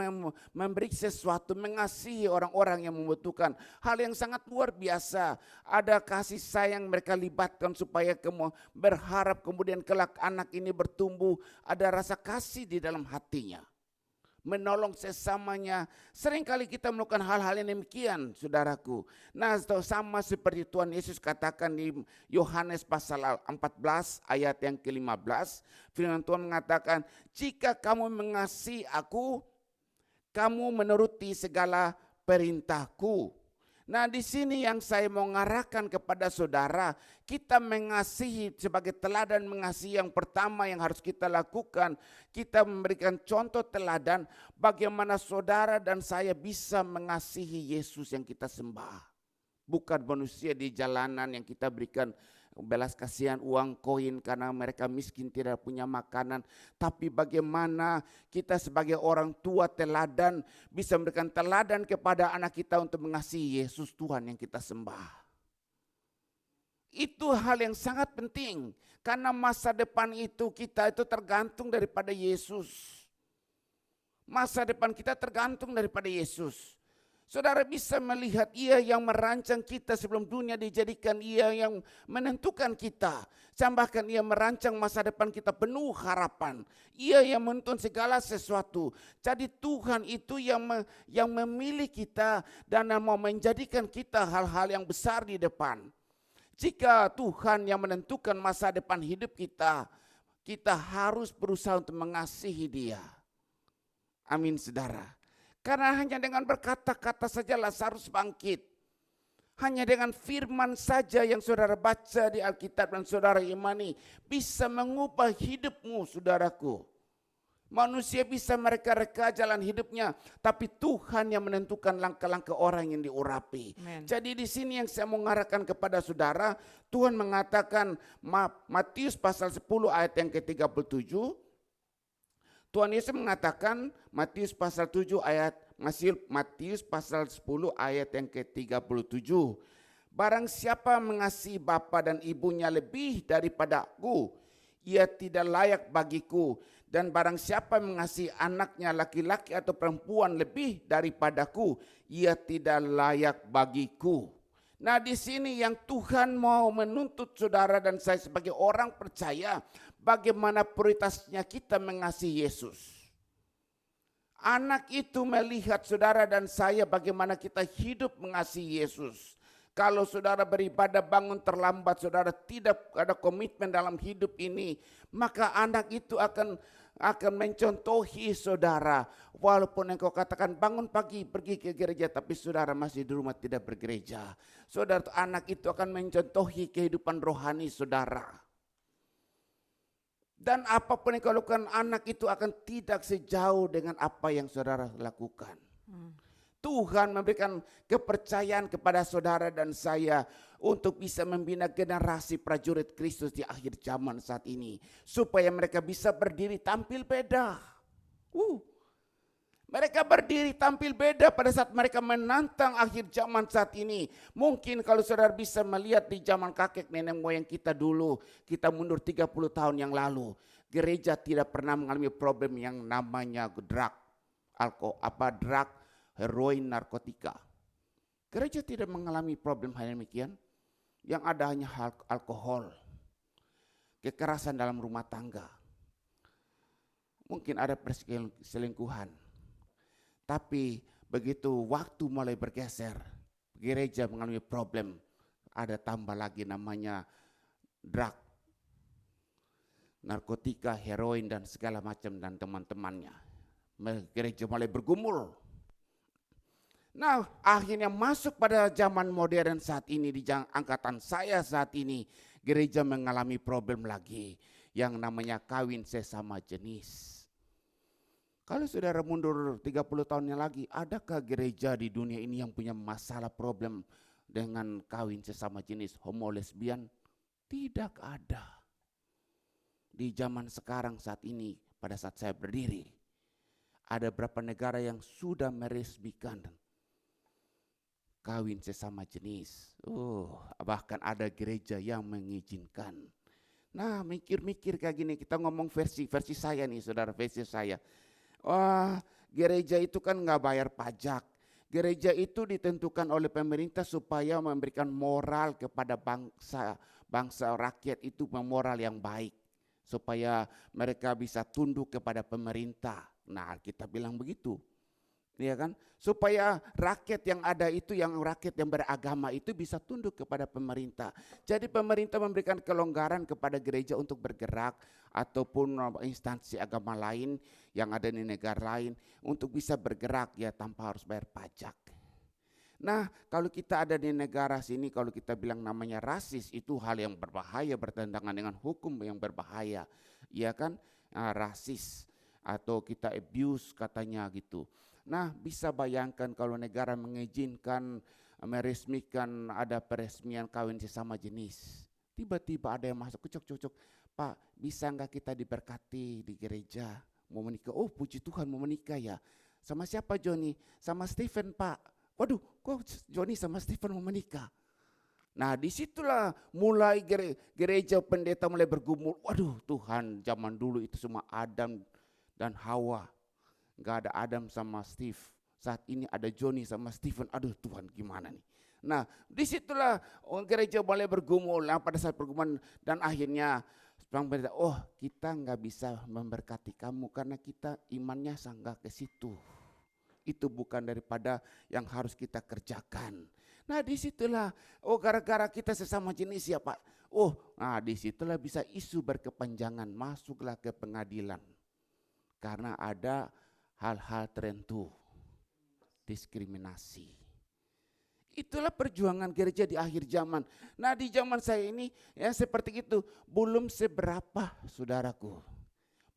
memberi sesuatu, mengasihi orang-orang yang membutuhkan. Hal yang sangat luar biasa. Ada kasih sayang mereka libatkan supaya berharap kemudian kelak anak ini bertumbuh, ada rasa kasih di dalam hatinya. Menolong sesamanya. Seringkali kita melakukan hal-hal yang demikian, saudaraku. Nah, sama seperti Tuhan Yesus katakan di Yohanes pasal 14 ayat yang ke-15. Firman Tuhan mengatakan, jika kamu mengasihi aku, kamu menuruti segala perintahku. Nah, di sini yang saya mau ngarahkan kepada saudara, kita mengasihi sebagai teladan mengasihi yang pertama yang harus kita lakukan. Kita memberikan contoh teladan bagaimana saudara dan saya bisa mengasihi Yesus yang kita sembah. Bukan manusia di jalanan yang kita berikan belas kasihan uang koin karena mereka miskin tidak punya makanan, tapi bagaimana kita sebagai orang tua teladan bisa memberikan teladan kepada anak kita untuk mengasihi Yesus Tuhan yang kita sembah. Itu hal yang sangat penting karena masa depan itu kita itu tergantung daripada Yesus. Masa depan kita tergantung daripada Yesus. Saudara bisa melihat ia yang merancang kita sebelum dunia dijadikan, ia yang menentukan kita. Bahkan ia merancang masa depan kita penuh harapan. Ia yang menuntun segala sesuatu. Jadi Tuhan itu yang memilih kita dan mau menjadikan kita hal-hal yang besar di depan. Jika Tuhan yang menentukan masa depan hidup kita, kita harus berusaha untuk mengasihi Dia. Amin, saudara. Karena hanya dengan berkata-kata saja Lazarus bangkit. Hanya dengan firman saja yang saudara baca di Alkitab dan saudara imani bisa mengubah hidupmu, saudaraku. Manusia bisa mereka-reka jalan hidupnya, tapi Tuhan yang menentukan langkah-langkah orang yang diurapi. Amen. Jadi di sini yang saya mau mengarahkan kepada saudara, Tuhan mengatakan Matius pasal 10 ayat yang ke-37. Tuhan Yesus mengatakan Matius pasal 7 ayat Matius pasal 10 ayat yang ke-37. Barang siapa mengasihi bapa dan ibunya lebih daripada aku, ia tidak layak bagiku. Dan barang siapa mengasihi anaknya laki-laki atau perempuan lebih daripadaku, ia tidak layak bagiku. Nah, di sini yang Tuhan mau menuntut saudara dan saya sebagai orang percaya, bagaimana prioritasnya kita mengasihi Yesus. Anak itu melihat saudara dan saya bagaimana kita hidup mengasihi Yesus. Kalau saudara beribadah bangun terlambat, saudara tidak ada komitmen dalam hidup ini, maka anak itu akan mencontohi saudara. Walaupun engkau katakan bangun pagi pergi ke gereja, tapi saudara masih di rumah tidak bergereja. Saudara, anak itu akan mencontohi kehidupan rohani saudara. Dan apapun yang kau lakukan, anak itu akan tidak sejauh dengan apa yang saudara lakukan. Tuhan memberikan kepercayaan kepada saudara dan saya untuk bisa membina generasi prajurit Kristus di akhir zaman saat ini. Supaya mereka bisa berdiri tampil beda. Mereka berdiri tampil beda pada saat mereka menantang akhir zaman saat ini. Mungkin kalau saudara bisa melihat di zaman kakek nenek moyang kita dulu, kita mundur 30 tahun yang lalu, gereja tidak pernah mengalami problem yang namanya drug, heroin, narkotika. Gereja tidak mengalami problem hal demikian. Yang ada hanya alkohol, kekerasan dalam rumah tangga. Mungkin ada perselingkuhan. Tapi begitu waktu mulai bergeser, gereja mengalami problem. Ada tambah lagi namanya drug, narkotika, heroin dan segala macam dan teman-temannya. Gereja mulai bergumul. Nah, akhirnya masuk pada zaman modern saat ini, di angkatan saya saat ini, gereja mengalami problem lagi yang namanya kawin sesama jenis. Kalau saudara mundur 30 tahunnya lagi, adakah gereja di dunia ini yang punya masalah problem dengan kawin sesama jenis, homo lesbian, tidak ada. Di zaman sekarang saat ini, pada saat saya berdiri, ada beberapa negara yang sudah meresmikan kawin sesama jenis. Bahkan ada gereja yang mengizinkan. Nah, mikir-mikir kayak gini, kita ngomong versi saya nih, saudara, versi saya. Wah, gereja itu kan nggak bayar pajak. Gereja itu ditentukan oleh pemerintah supaya memberikan moral kepada bangsa rakyat itu, moral yang baik, supaya mereka bisa tunduk kepada pemerintah. Nah, kita bilang begitu, ya kan? Supaya rakyat yang ada itu, yang rakyat yang beragama itu bisa tunduk kepada pemerintah. Jadi pemerintah memberikan kelonggaran kepada gereja untuk bergerak, ataupun instansi agama lain yang ada di negara lain untuk bisa bergerak ya tanpa harus bayar pajak. Nah, kalau kita ada di negara sini, kalau kita bilang namanya rasis, itu hal yang berbahaya, bertentangan dengan hukum yang berbahaya, ya kan? Rasis atau kita abuse katanya gitu. Nah, bisa bayangkan kalau negara mengizinkan, meresmikan ada peresmian kawin sesama jenis. Tiba-tiba ada yang masuk, cocok, Pak, bisa enggak kita diberkati di gereja mau menikah? Oh, puji Tuhan, mau menikah ya. Sama siapa, Joni? Sama Stephen, Pak. Waduh, kok Joni sama Stephen mau menikah? Nah, disitulah mulai gereja pendeta mulai bergumul. Waduh, Tuhan, zaman dulu itu semua Adam dan Hawa. Gak ada Adam sama Steve. Saat ini ada Joni sama Stephen. Aduh, Tuhan, gimana nih? Nah, disitulah gereja mulai bergumul. Nah, pada saat pergumulan, dan akhirnya pendeta, oh, kita nggak bisa memberkati kamu karena kita imannya sangat ke situ. Itu bukan daripada yang harus kita kerjakan. Nah, disitulah, oh, gara-gara kita sesama jenis ya, Pak. Oh, nah, disitulah bisa isu berkepanjangan, masuklah ke pengadilan. Karena ada hal-hal tertentu, diskriminasi. Itulah perjuangan gereja di akhir zaman. Nah, di zaman saya ini ya seperti itu, belum seberapa, saudaraku.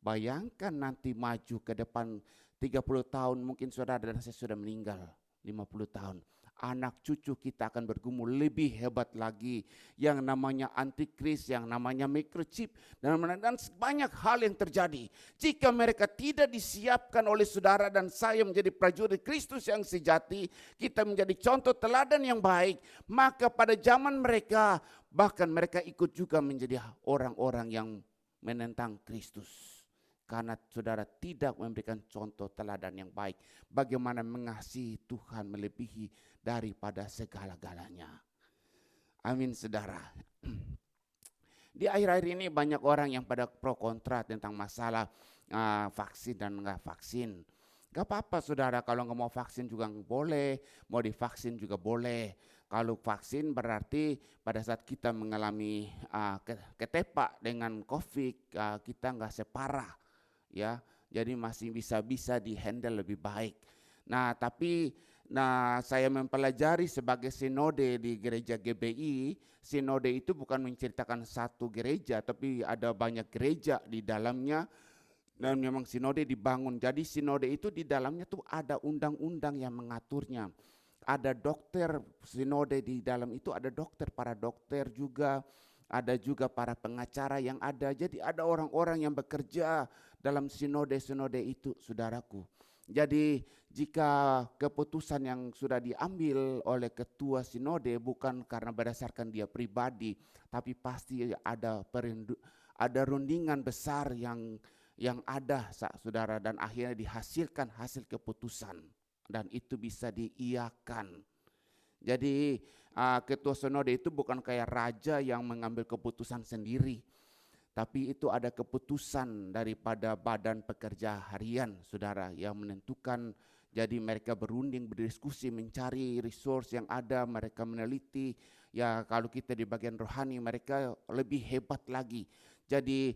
Bayangkan nanti maju ke depan 30 tahun mungkin saudara dan saya sudah meninggal, 50 tahun. Anak cucu kita akan bergumul lebih hebat lagi, yang namanya antikris, yang namanya microchip, dan banyak hal yang terjadi. Jika mereka tidak disiapkan oleh saudara dan saya menjadi prajurit Kristus yang sejati, kita menjadi contoh teladan yang baik, maka pada zaman mereka, bahkan mereka ikut juga menjadi orang-orang yang menentang Kristus. Karena saudara tidak memberikan contoh teladan yang baik. Bagaimana mengasihi Tuhan melebihi daripada segala-galanya. Amin, saudara. Di akhir-akhir ini banyak orang yang pada pro kontra tentang masalah vaksin dan enggak vaksin. Gak apa-apa, saudara, kalau nggak mau vaksin juga boleh, mau divaksin juga boleh. Kalau vaksin berarti pada saat kita mengalami ketepak dengan COVID, kita nggak separah. Ya, jadi masih bisa dihandle lebih baik. Nah, tapi saya mempelajari sebagai sinode di gereja GBI, sinode itu bukan menceritakan satu gereja, tapi ada banyak gereja di dalamnya, dan memang sinode dibangun. Jadi sinode itu di dalamnya tuh ada undang-undang yang mengaturnya. Ada dokter, sinode di dalam itu ada dokter, para dokter juga, ada juga para pengacara yang ada. Jadi ada orang-orang yang bekerja dalam sinode-sinode itu, saudaraku. Jadi jika keputusan yang sudah diambil oleh ketua sinode bukan karena berdasarkan dia pribadi, tapi pasti ada rundingan besar yang ada, saudara, dan akhirnya dihasilkan hasil keputusan, dan itu bisa diiyakan. Jadi ketua sinode itu bukan kayak raja yang mengambil keputusan sendiri, tapi itu ada keputusan daripada badan pekerja harian, saudara, yang menentukan. Jadi mereka berunding, berdiskusi, mencari resource yang ada, mereka meneliti. Ya, kalau kita di bagian rohani mereka lebih hebat lagi. Jadi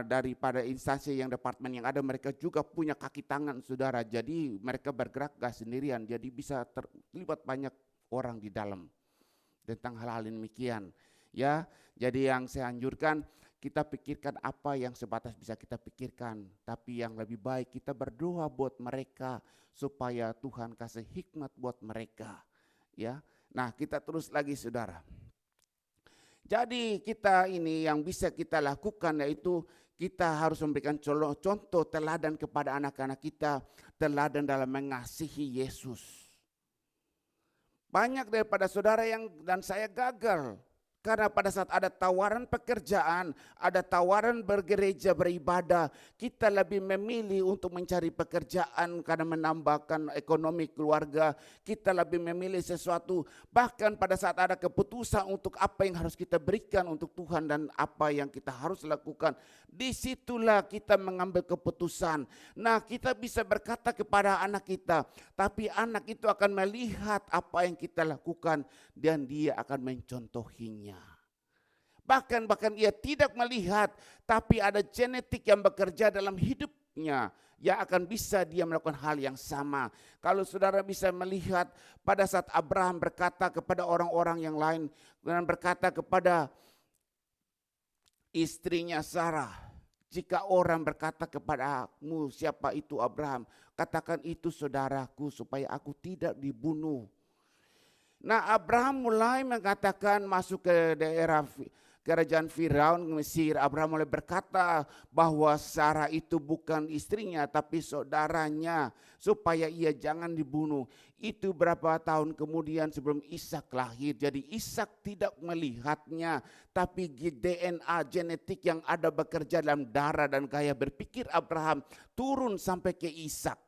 daripada instansi yang departemen yang ada, mereka juga punya kaki tangan, saudara. Jadi mereka bergerak gak sendirian, jadi bisa terlibat banyak orang di dalam tentang hal-hal demikian. Ya, jadi yang saya anjurkan, kita pikirkan apa yang sebatas bisa kita pikirkan, tapi yang lebih baik kita berdoa buat mereka supaya Tuhan kasih hikmat buat mereka. Ya, Nah, kita terus lagi saudara. Jadi kita ini yang bisa kita lakukan yaitu kita harus memberikan contoh teladan kepada anak-anak kita, teladan dalam mengasihi Yesus. Banyak daripada saudara yang dan saya gagal. Karena pada saat ada tawaran pekerjaan, ada tawaran bergereja, beribadah, kita lebih memilih untuk mencari pekerjaan karena menambahkan ekonomi keluarga. Kita lebih memilih sesuatu, bahkan pada saat ada keputusan untuk apa yang harus kita berikan untuk Tuhan dan apa yang kita harus lakukan. Disitulah kita mengambil keputusan. Nah, kita bisa berkata kepada anak kita, tapi anak itu akan melihat apa yang kita lakukan dan dia akan mencontohinya. Bahkan ia tidak melihat, tapi ada genetik yang bekerja dalam hidupnya yang akan bisa dia melakukan hal yang sama. Kalau saudara bisa melihat pada saat Abraham berkata kepada orang-orang yang lain dan berkata kepada istrinya Sarah, jika orang berkata kepadamu siapa itu Abraham, katakan itu saudaraku supaya aku tidak dibunuh. Nah, Abraham mulai mengatakan masuk ke daerah kerajaan Firaun Mesir. Abraham mulai berkata bahwa Sarah itu bukan istrinya tapi saudaranya supaya ia jangan dibunuh. Itu berapa tahun kemudian sebelum Ishak lahir. Jadi Ishak tidak melihatnya, tapi DNA genetik yang ada bekerja dalam darah dan gaya berpikir Abraham turun sampai ke Ishak.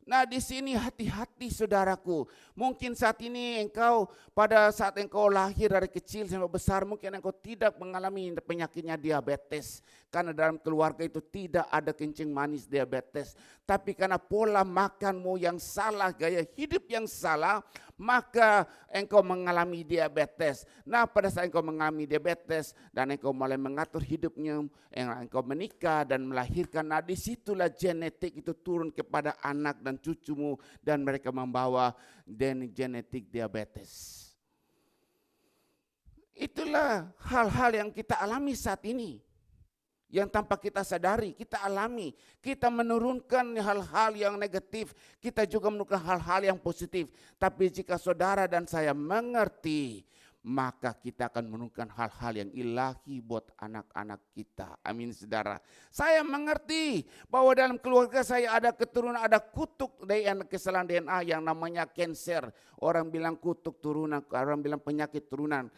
Nah, di sini hati-hati saudaraku. Mungkin saat ini engkau pada saat engkau lahir dari kecil sampai besar mungkin engkau tidak mengalami penyakitnya diabetes. Karena dalam keluarga itu tidak ada kencing manis diabetes. Tapi karena pola makanmu yang salah, gaya hidup yang salah, maka engkau mengalami diabetes. Nah, pada saat engkau mengalami diabetes dan engkau mulai mengatur hidupnya, engkau menikah dan melahirkan. Nah, disitulah genetik itu turun kepada anak dan cucumu dan mereka membawa genetik diabetes. Itulah hal-hal yang kita alami saat ini. Yang tanpa kita sadari, kita alami. Kita menurunkan hal-hal yang negatif, kita juga menurunkan hal-hal yang positif. Tapi jika saudara dan saya mengerti, maka kita akan menurunkan hal-hal yang ilahi buat anak-anak kita. Amin saudara. Saya mengerti bahwa dalam keluarga saya ada keturunan, ada kutuk kesalahan DNA yang namanya kanker. Orang bilang kutuk turunan, orang bilang penyakit turunan.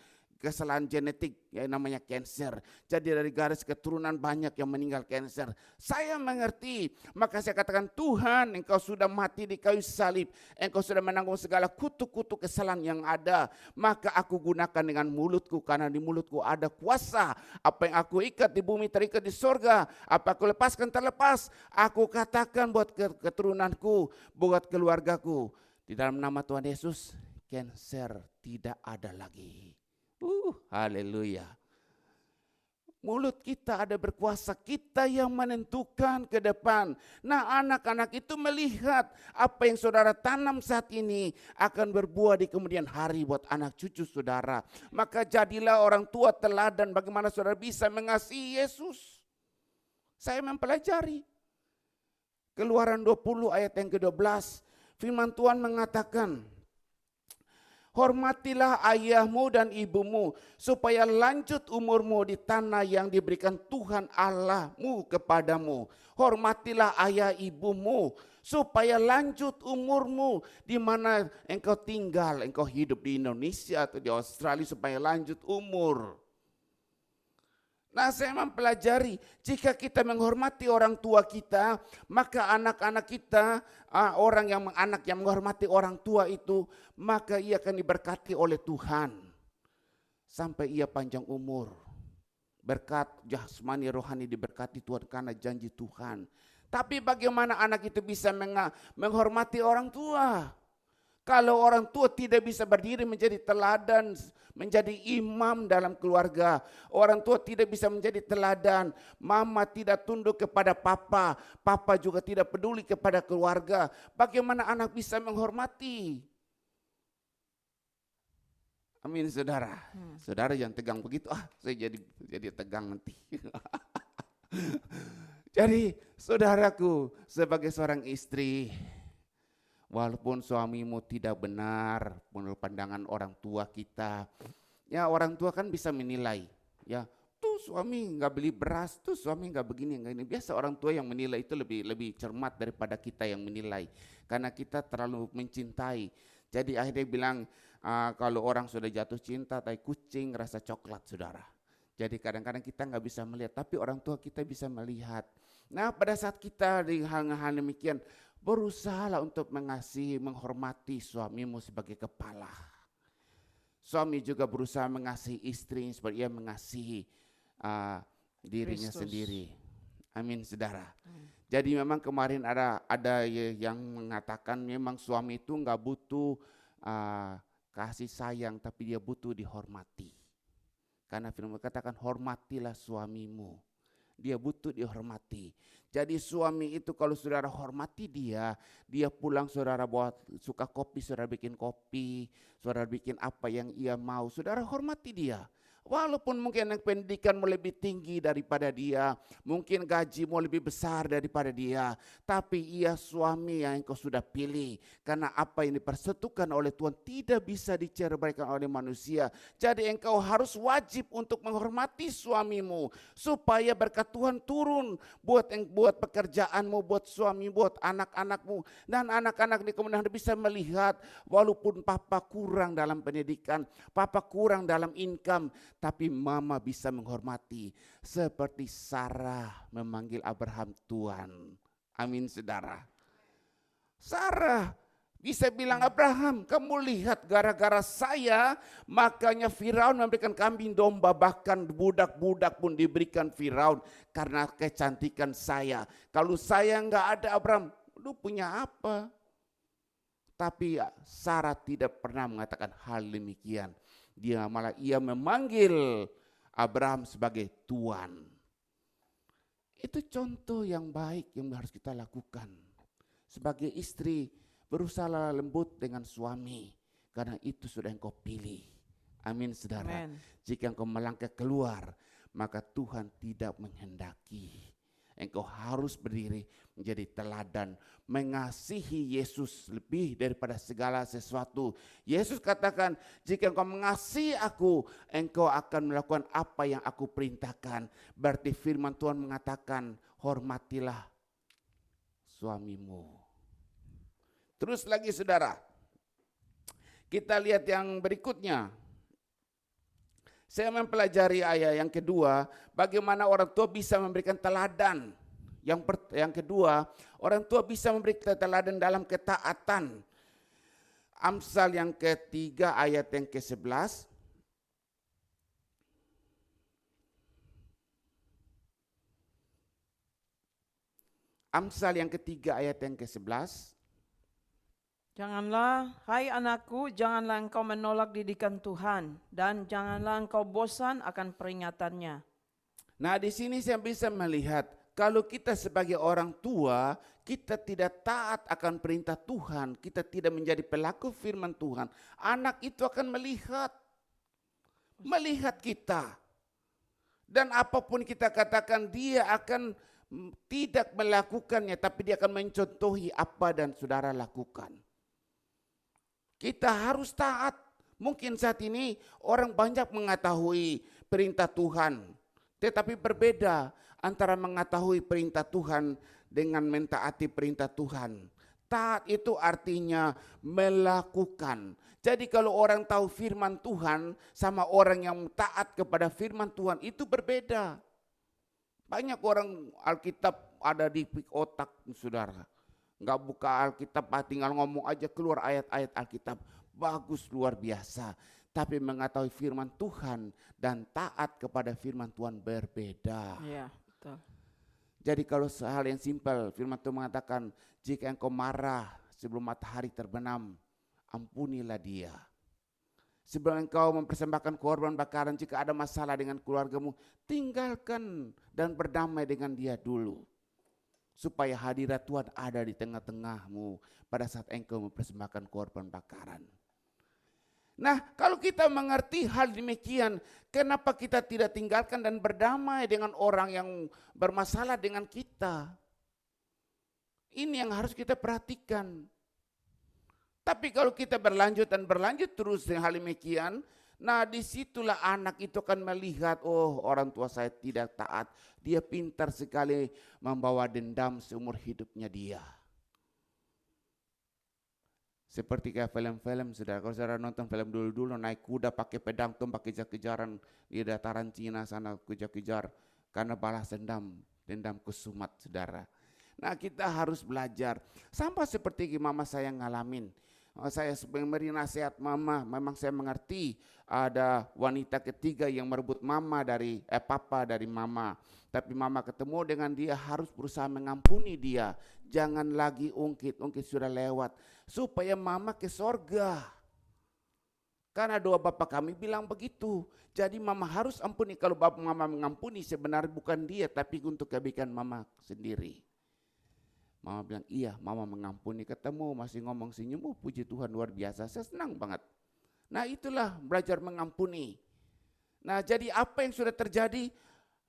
Kesalahan genetik yang namanya kanker. Jadi dari garis keturunan banyak yang meninggal kanker. Saya mengerti, maka saya katakan Tuhan, engkau sudah mati di kayu salib, engkau sudah menanggung segala kutuk-kutuk kesalahan yang ada, maka aku gunakan dengan mulutku, karena di mulutku ada kuasa. Apa yang aku ikat di bumi terikat di sorga, apa aku lepaskan terlepas. Aku katakan buat keturunanku, buat keluargaku, di dalam nama Tuhan Yesus, kanker tidak ada lagi. Haleluya. Mulut kita ada berkuasa, kita yang menentukan ke depan. Nah, anak-anak itu melihat apa yang saudara tanam saat ini akan berbuah di kemudian hari buat anak cucu saudara. Maka jadilah orang tua teladan bagaimana saudara bisa mengasihi Yesus. Saya mempelajari Keluaran 20 ayat yang ke-12. Firman Tuhan mengatakan, hormatilah ayahmu dan ibumu supaya lanjut umurmu di tanah yang diberikan Tuhan Allahmu kepadamu. Hormatilah ayah ibumu supaya lanjut umurmu di mana engkau tinggal, engkau hidup di Indonesia atau di Australia supaya lanjut umur. Nah, saya mempelajari jika kita menghormati orang tua kita, maka anak-anak kita, anak yang menghormati orang tua itu, maka ia akan diberkati oleh Tuhan sampai ia panjang umur. Berkat jasmani rohani diberkati Tuhan karena janji Tuhan. Tapi bagaimana anak itu bisa menghormati orang tua? Kalau orang tua tidak bisa berdiri menjadi teladan, menjadi imam dalam keluarga. Orang tua tidak bisa menjadi teladan. Mama tidak tunduk kepada papa. Papa juga tidak peduli kepada keluarga. Bagaimana anak bisa menghormati? Amin saudara. Saudara jangan tegang begitu. Saya jadi tegang nanti. Jadi saudaraku sebagai seorang istri, Walaupun suamimu tidak benar menurut pandangan orang tua kita, ya orang tua kan bisa menilai, ya tuh suami nggak beli beras, tuh suami nggak begini, nggak ini. Biasa orang tua yang menilai itu lebih cermat daripada kita yang menilai, karena kita terlalu mencintai. Jadi akhirnya bilang kalau orang sudah jatuh cinta, tai kucing rasa coklat, saudara. Jadi kadang-kadang kita nggak bisa melihat, tapi orang tua kita bisa melihat. Nah pada saat kita di hal-hal demikian, berusahalah untuk mengasihi, menghormati suamimu sebagai kepala. Suami juga berusaha mengasihi istri seperti ia mengasihi dirinya Kristus. sendiri. Amin, saudara. Jadi memang kemarin ada yang mengatakan memang suami itu nggak butuh kasih sayang, tapi dia butuh dihormati. Karena firman katakan hormatilah suamimu. Dia butuh dihormati. Jadi suami itu kalau saudara hormati dia pulang saudara buat suka kopi, saudara bikin kopi, saudara bikin apa yang ia mau, saudara hormati dia. Walaupun mungkin yang pendidikanmu lebih tinggi daripada dia, mungkin gajimu lebih besar daripada dia, tapi ia suami yang engkau sudah pilih. Karena apa yang dipersatukan oleh Tuhan tidak bisa diceraikan oleh manusia. Jadi engkau harus wajib untuk menghormati suamimu, supaya berkat Tuhan turun buat pekerjaanmu, buat suami, buat anak-anakmu. Dan anak-anak di kemudian bisa melihat walaupun papa kurang dalam pendidikan, papa kurang dalam income, tapi mama bisa menghormati seperti Sarah memanggil Abraham Tuhan. Amin, saudara. Sarah bisa bilang, Abraham, kamu lihat gara-gara saya makanya Firaun memberikan kambing domba, bahkan budak-budak pun diberikan Firaun karena kecantikan saya. Kalau saya enggak ada, Abraham, lu punya apa? Tapi Sarah tidak pernah mengatakan hal demikian. Dia malah ia memanggil Abraham sebagai Tuan. Itu contoh yang baik yang harus kita lakukan. Sebagai istri, berusaha lembut dengan suami, karena itu sudah engkau pilih. Amin, saudara. Amen. Jika engkau melangkah keluar, maka Tuhan tidak menghendaki. Engkau harus berdiri menjadi teladan, mengasihi Yesus lebih daripada segala sesuatu. Yesus katakan, jika engkau mengasihi aku, engkau akan melakukan apa yang aku perintahkan. Berarti firman Tuhan mengatakan, hormatilah suamimu. Terus lagi saudara, kita lihat yang berikutnya. Saya mempelajari ayat yang kedua, bagaimana orang tua bisa memberikan teladan. Yang kedua, orang tua bisa memberikan teladan dalam ketaatan. Amsal yang ketiga ayat yang ke-11. Amsal yang ketiga ayat yang ke-11. Janganlah, hai anakku, janganlah engkau menolak didikan Tuhan, dan janganlah engkau bosan akan peringatannya. Nah, di sini saya bisa melihat kalau kita sebagai orang tua, kita tidak taat akan perintah Tuhan, kita tidak menjadi pelaku firman Tuhan, anak itu akan melihat kita. Dan apapun kita katakan, dia akan tidak melakukannya, tapi dia akan mencontohi apa dan saudara lakukan. Kita harus taat. Mungkin saat ini orang banyak mengetahui perintah Tuhan, tetapi berbeda antara mengetahui perintah Tuhan dengan mentaati perintah Tuhan. Taat itu artinya melakukan. Jadi kalau orang tahu firman Tuhan sama orang yang taat kepada firman Tuhan itu berbeda. Banyak orang Alkitab ada di otak saudara. Nggak buka Alkitab, tinggal ngomong aja keluar ayat-ayat Alkitab. Bagus, luar biasa. Tapi mengetahui firman Tuhan dan taat kepada firman Tuhan berbeda. Iya, betul. Jadi kalau hal yang simpel, firman Tuhan mengatakan, jika engkau marah sebelum matahari terbenam, ampunilah dia. Sebelum engkau mempersembahkan korban bakaran, jika ada masalah dengan keluargamu, tinggalkan dan berdamai dengan dia dulu. Supaya hadirat Tuhan ada di tengah-tengahmu pada saat engkau mempersembahkan korban bakaran. Nah, kalau kita mengerti hal demikian, kenapa kita tidak tinggalkan dan berdamai dengan orang yang bermasalah dengan kita? Ini yang harus kita perhatikan. Tapi kalau kita berlanjut dan berlanjut terus dengan hal demikian, nah disitulah anak itu akan melihat, oh orang tua saya tidak taat, dia pintar sekali membawa dendam seumur hidupnya dia. Seperti kayak film-film, saudara. Kalau saudara nonton film dulu-dulu, naik kuda pakai pedang, tumbak kejar-kejaran di dataran Cina sana, kejar-kejar karena balas dendam kesumat, saudara. Nah kita harus belajar, sama seperti mama saya ngalamin. Saya memberi nasihat mama, memang saya mengerti ada wanita ketiga yang merebut mama dari papa dari mama. Tapi mama ketemu dengan dia harus berusaha mengampuni dia. Jangan lagi ungkit sudah lewat. Supaya mama ke sorga. Karena doa bapak kami bilang begitu. Jadi mama harus ampuni. Kalau bapak mama mengampuni sebenarnya bukan dia, tapi untuk kebaikan mama sendiri. Mama bilang, iya mama mengampuni, ketemu masih ngomong senyum, puji Tuhan luar biasa, saya senang banget. Nah itulah belajar mengampuni. Nah jadi apa yang sudah terjadi,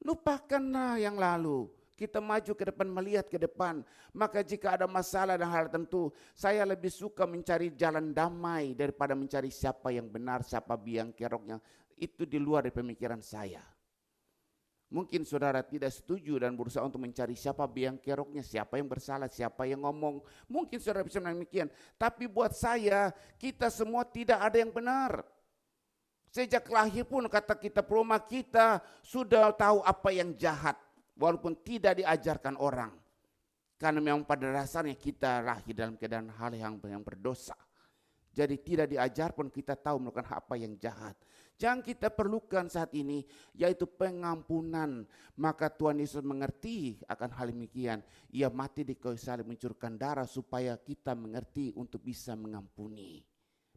lupakanlah yang lalu. Kita maju ke depan, melihat ke depan. Maka jika ada masalah dan hal tertentu, saya lebih suka mencari jalan damai daripada mencari siapa yang benar, siapa biang keroknya. Itu di luar dari pemikiran saya. Mungkin saudara tidak setuju dan berusaha untuk mencari siapa biang keroknya, siapa yang bersalah, siapa yang ngomong. Mungkin saudara bisa demikian. Tapi buat saya, kita semua tidak ada yang benar. Sejak lahir pun kata kita perumah kita sudah tahu apa yang jahat. Walaupun tidak diajarkan orang. Karena memang pada dasarnya kita lahir dalam keadaan hal yang berdosa. Jadi tidak diajar pun kita tahu melakukan apa yang jahat. Yang kita perlukan saat ini yaitu pengampunan. Maka Tuhan Yesus mengerti akan hal demikian. Ia mati di kayu salib mencurahkan darah supaya kita mengerti untuk bisa mengampuni.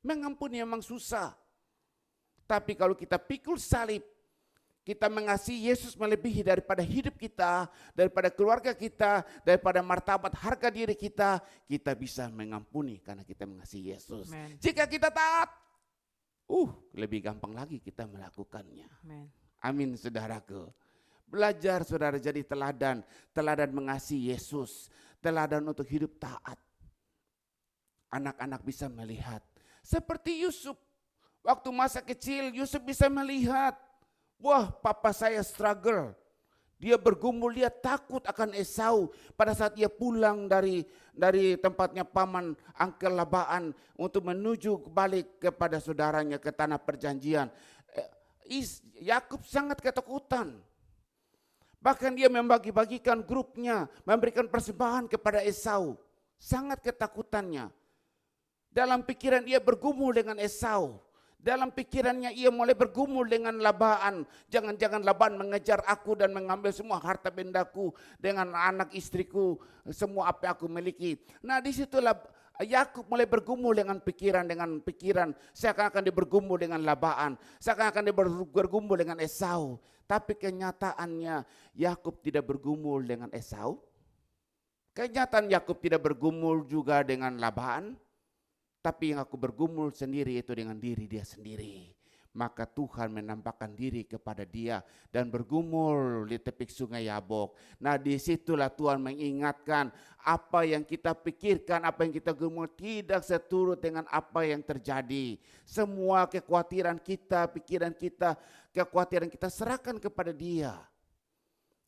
Mengampuni memang susah. Tapi kalau kita pikul salib, kita mengasihi Yesus melebihi daripada hidup kita, daripada keluarga kita, daripada martabat harga diri kita bisa mengampuni karena kita mengasihi Yesus. Amen. Jika kita taat, lebih gampang lagi kita melakukannya. Amen. Amin saudaraku. Belajar saudara jadi teladan mengasihi Yesus, teladan untuk hidup taat. Anak-anak bisa melihat. Seperti Yusuf, waktu masa kecil Yusuf bisa melihat, wah papa saya struggle. Dia bergumul, dia takut akan Esau pada saat dia pulang dari tempatnya paman Angkel Laban untuk menuju balik kepada saudaranya ke tanah perjanjian. Yakub sangat ketakutan. Bahkan dia membagi-bagikan grupnya, memberikan persembahan kepada Esau. Sangat ketakutannya. Dalam pikiran dia bergumul dengan Esau. Dalam pikirannya ia mulai bergumul dengan Laban. Jangan-jangan Laban mengejar aku dan mengambil semua harta bendaku dengan anak istriku, semua apa yang aku miliki. Nah disitulah Yakub mulai bergumul dengan pikiran seakan-akan dia bergumul dengan Laban, seakan-akan dia bergumul dengan Esau. Tapi kenyataannya Yakub tidak bergumul dengan Esau. Kenyataan Yakub tidak bergumul juga dengan Laban. Tapi yang aku bergumul sendiri itu dengan diri dia sendiri. Maka Tuhan menampakkan diri kepada dia dan bergumul di tepi sungai Yabok. Nah disitulah Tuhan mengingatkan apa yang kita pikirkan, apa yang kita gumul tidak seturut dengan apa yang terjadi. Semua kekhawatiran kita, pikiran kita, kekhawatiran kita serahkan kepada dia.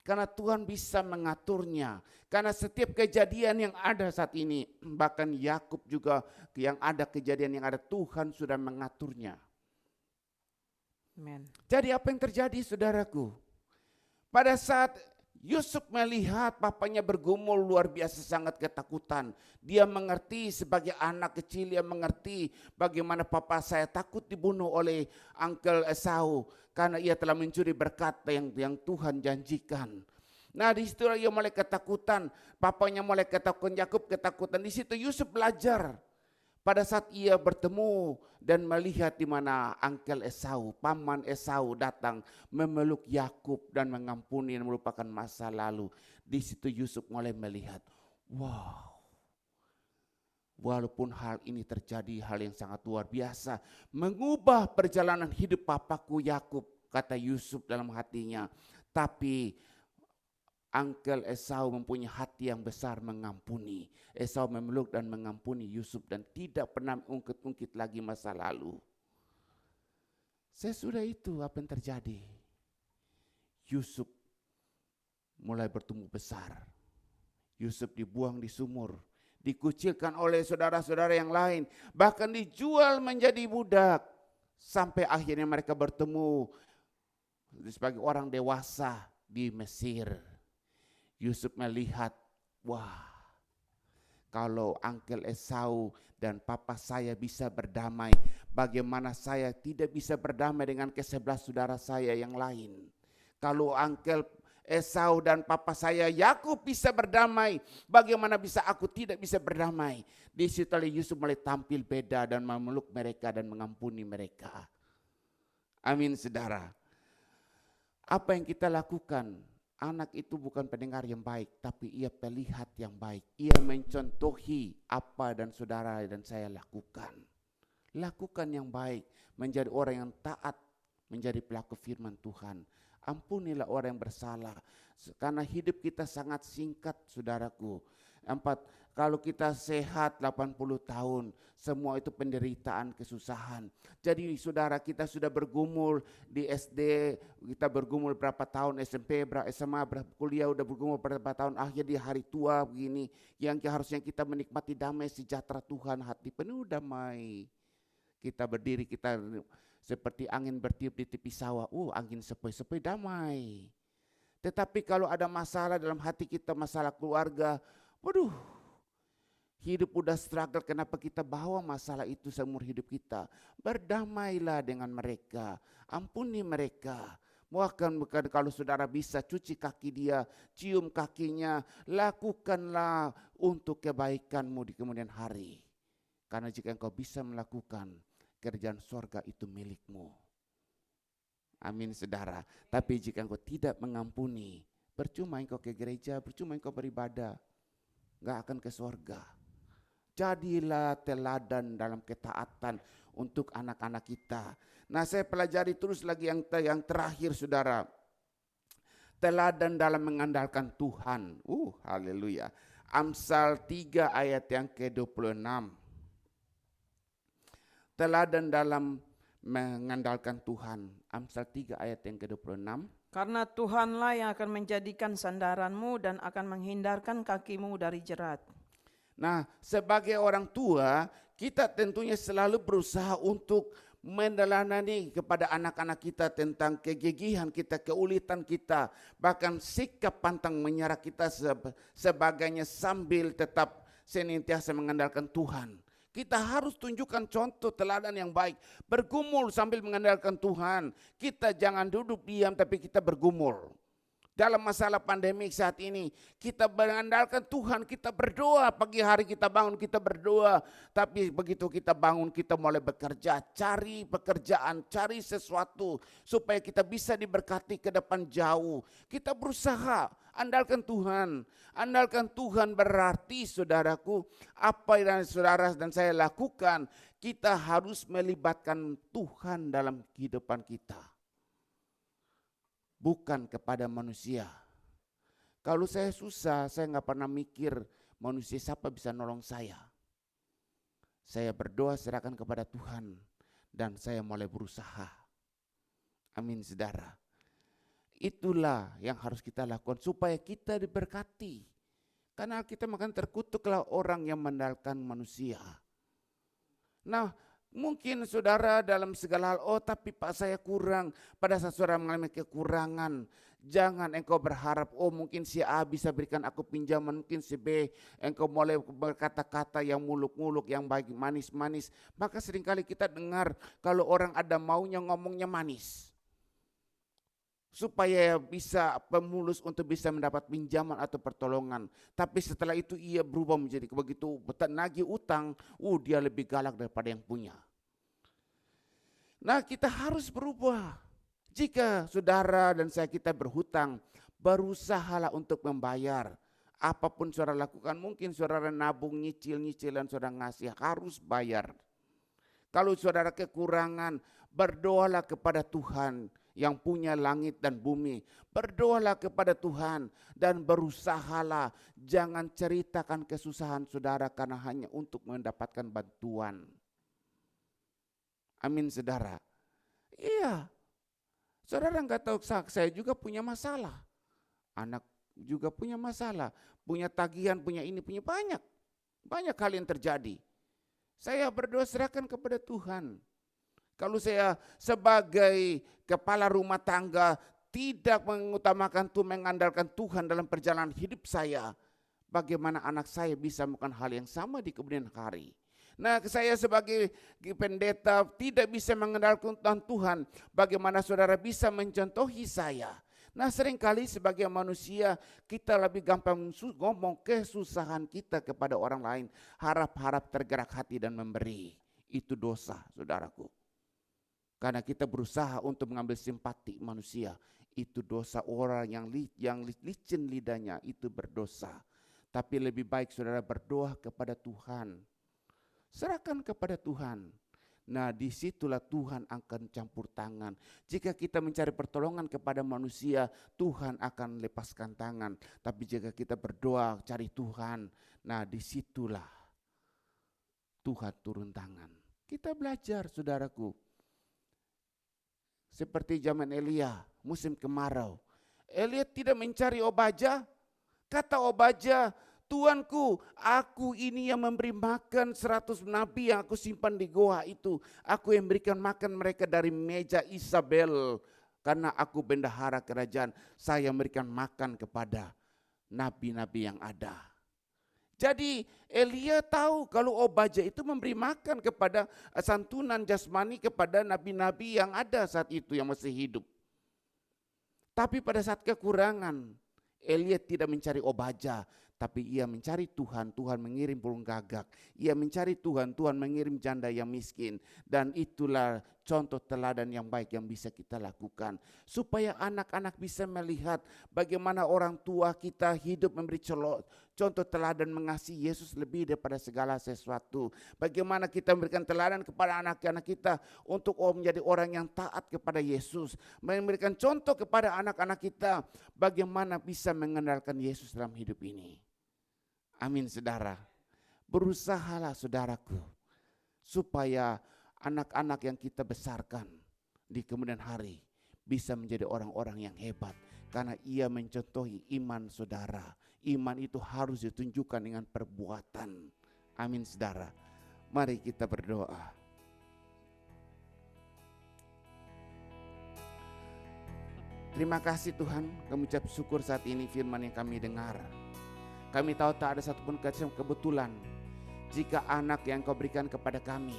Karena Tuhan bisa mengaturnya. Karena setiap kejadian yang ada saat ini, bahkan Yakub juga yang ada kejadian yang ada, Tuhan sudah mengaturnya. Amen. Jadi apa yang terjadi saudaraku? Pada saat Yusuf melihat papanya bergumul luar biasa sangat ketakutan. Dia mengerti sebagai anak kecil, dia mengerti bagaimana papa saya takut dibunuh oleh Uncle Esau. Karena ia telah mencuri berkat yang Tuhan janjikan. Nah di situ ia mulai ketakutan. Papanya mulai ketakutan, Yakub ketakutan. Di situ Yusuf belajar. Pada saat ia bertemu dan melihat di mana Uncle Esau, paman Esau datang memeluk Yakub dan mengampuni dan melupakan masa lalu. Di situ Yusuf mulai melihat, wow. Walaupun hal ini terjadi, hal yang sangat luar biasa, mengubah perjalanan hidup papaku Yakub, kata Yusuf dalam hatinya. Tapi Uncle Esau mempunyai hati yang besar mengampuni. Esau memeluk dan mengampuni Yusuf dan tidak pernah ungkit-ungkit lagi masa lalu. Sesudah itu apa yang terjadi? Yusuf mulai bertumbuh besar. Yusuf dibuang di sumur, dikucilkan oleh saudara-saudara yang lain, bahkan dijual menjadi budak. Sampai akhirnya mereka bertemu sebagai orang dewasa di Mesir. Yusuf melihat, wah, kalau Uncle Esau dan papa saya bisa berdamai, bagaimana saya tidak bisa berdamai dengan ke-11 saudara saya yang lain. Kalau Uncle Esau dan papa saya Yakub bisa berdamai, bagaimana bisa aku tidak bisa berdamai? Di situ Yusuf mulai tampil beda dan memeluk mereka dan mengampuni mereka. Amin, saudara. Apa yang kita lakukan? Anak itu bukan pendengar yang baik, tapi ia pelihat yang baik. Ia mencontohi apa dan saudara dan saya lakukan. Lakukan yang baik, menjadi orang yang taat, menjadi pelaku firman Tuhan. Ampunilah orang yang bersalah, karena hidup kita sangat singkat, saudaraku. 4, kalau kita sehat 80 tahun, semua itu penderitaan, kesusahan. Jadi saudara, kita sudah bergumul di SD, kita bergumul berapa tahun, SMP, SMA, kuliah udah bergumul berapa tahun, akhir di hari tua begini, yang harusnya kita menikmati damai sejahtera Tuhan, hati penuh damai. Kita berdiri, kita seperti angin bertiup di tepi sawah, angin sepoi-sepoi damai. Tetapi kalau ada masalah dalam hati kita, masalah keluarga, waduh, hidup udah struggle, kenapa kita bawa masalah itu seumur hidup kita? Berdamailah dengan mereka, ampuni mereka. Bukan kalau saudara bisa cuci kaki dia, cium kakinya, lakukanlah untuk kebaikanmu di kemudian hari. Karena jika engkau bisa melakukan, kerjaan sorga itu milikmu. Amin, saudara. Tapi jika engkau tidak mengampuni, percuma engkau ke gereja, percuma engkau beribadah, gak akan ke sorga. Jadilah teladan dalam ketaatan untuk anak-anak kita. Nah, saya pelajari terus lagi yang terakhir, saudara. Teladan dalam mengandalkan Tuhan. Haleluya. Amsal 3 ayat yang ke-26. Teladan dalam mengandalkan Tuhan. Amsal 3 ayat yang ke-26. Karena Tuhanlah yang akan menjadikan sandaranmu dan akan menghindarkan kakimu dari jerat. Nah, sebagai orang tua, kita tentunya selalu berusaha untuk meneladani kepada anak-anak kita tentang kegigihan kita, keulitan kita, bahkan sikap pantang menyerah kita sebagainya sambil tetap senantiasa mengandalkan Tuhan. Kita harus tunjukkan contoh teladan yang baik. Bergumul sambil mengandalkan Tuhan. Kita jangan duduk diam tapi kita bergumul. Dalam masalah pandemik saat ini, kita mengandalkan Tuhan, kita berdoa. Pagi hari kita bangun, kita berdoa. Tapi begitu kita bangun, kita mulai bekerja. Cari pekerjaan, cari sesuatu. Supaya kita bisa diberkati ke depan jauh. Kita berusaha, andalkan Tuhan. Andalkan Tuhan berarti, saudaraku, apa yang saudara dan saya lakukan, kita harus melibatkan Tuhan dalam kehidupan kita. Bukan kepada manusia. Kalau saya susah, saya nggak pernah mikir manusia siapa bisa nolong saya. Saya berdoa serahkan kepada Tuhan dan saya mulai berusaha. Amin, saudara. Itulah yang harus kita lakukan supaya kita diberkati. Karena kita makan terkutuklah orang yang mengandalkan manusia. Nah, mungkin saudara dalam segala hal, tapi Pak saya kurang. Pada saat saudara mengalami kekurangan, jangan engkau berharap, mungkin si A bisa berikan aku pinjaman, mungkin si B, engkau mulai berkata-kata yang muluk-muluk, yang baik manis-manis. Maka seringkali kita dengar kalau orang ada maunya ngomongnya manis. Supaya bisa pemulus untuk bisa mendapat pinjaman atau pertolongan. Tapi setelah itu ia berubah menjadi begitu nagih utang, dia lebih galak daripada yang punya. Nah, kita harus berubah. Jika saudara dan saya kita berhutang, berusahalah untuk membayar. Apapun saudara lakukan, mungkin saudara nabung nyicil-nyicilan saudara ngasih, harus bayar. Kalau saudara kekurangan, berdoalah kepada Tuhan. yang punya langit dan bumi. Berdoalah kepada Tuhan dan berusahalah. Jangan ceritakan kesusahan saudara karena hanya untuk mendapatkan bantuan. Amin saudara. Iya. Saudara nggak tahu, saya juga punya masalah. Anak juga punya masalah. Punya tagihan, punya ini, punya banyak. Banyak hal yang terjadi. Saya berdoa serahkan kepada Tuhan. Kalau saya sebagai kepala rumah tangga tidak mengutamakan Tuhan, mengandalkan Tuhan dalam perjalanan hidup saya, bagaimana anak saya bisa melakukan hal yang sama di kemudian hari? Nah, saya sebagai pendeta tidak bisa mengandalkan Tuhan, bagaimana saudara bisa mencontohi saya? Nah, seringkali sebagai manusia kita lebih gampang ngomong kesusahan kita kepada orang lain, harap-harap tergerak hati dan memberi. Itu dosa, saudaraku. Karena kita berusaha untuk mengambil simpati manusia, itu dosa. Orang yang licin lidahnya itu berdosa. Tapi lebih baik saudara berdoa kepada Tuhan. Serahkan kepada Tuhan. Nah, disitulah Tuhan akan campur tangan. Jika kita mencari pertolongan kepada manusia, Tuhan akan lepaskan tangan. Tapi jika kita berdoa cari Tuhan, nah disitulah Tuhan turun tangan. Kita belajar saudaraku. Seperti zaman Elia, musim kemarau. Elia tidak mencari Obaja. Kata Obaja, Tuanku, aku ini yang memberi makan 100 nabi yang aku simpan di goa itu. Aku yang berikan makan mereka dari meja Isabel. Karena aku bendahara kerajaan, saya memberikan makan kepada nabi-nabi yang ada. Jadi Elia tahu kalau Obaja itu memberi makan kepada santunan jasmani kepada nabi-nabi yang ada saat itu yang masih hidup. Tapi pada saat kekurangan, Elia tidak mencari Obaja, tapi ia mencari Tuhan. Tuhan mengirim burung gagak. Ia mencari Tuhan. Tuhan mengirim janda yang miskin. Dan itulah contoh teladan yang baik yang bisa kita lakukan. Supaya anak-anak bisa melihat bagaimana orang tua kita hidup memberi contoh teladan mengasihi Yesus lebih daripada segala sesuatu. Bagaimana kita memberikan teladan kepada anak-anak kita untuk menjadi orang yang taat kepada Yesus. Memberikan contoh kepada anak-anak kita bagaimana bisa mengandalkan Yesus dalam hidup ini. Amin saudara. Berusahalah saudaraku supaya anak-anak yang kita besarkan di kemudian hari bisa menjadi orang-orang yang hebat. Karena ia mencontohi iman saudara. Iman itu harus ditunjukkan dengan perbuatan. Amin saudara. Mari kita berdoa. Terima kasih Tuhan, kami ucap syukur saat ini firman yang kami dengar. Kami tahu tak ada satupun kebetulan jika anak yang Kau berikan kepada kami,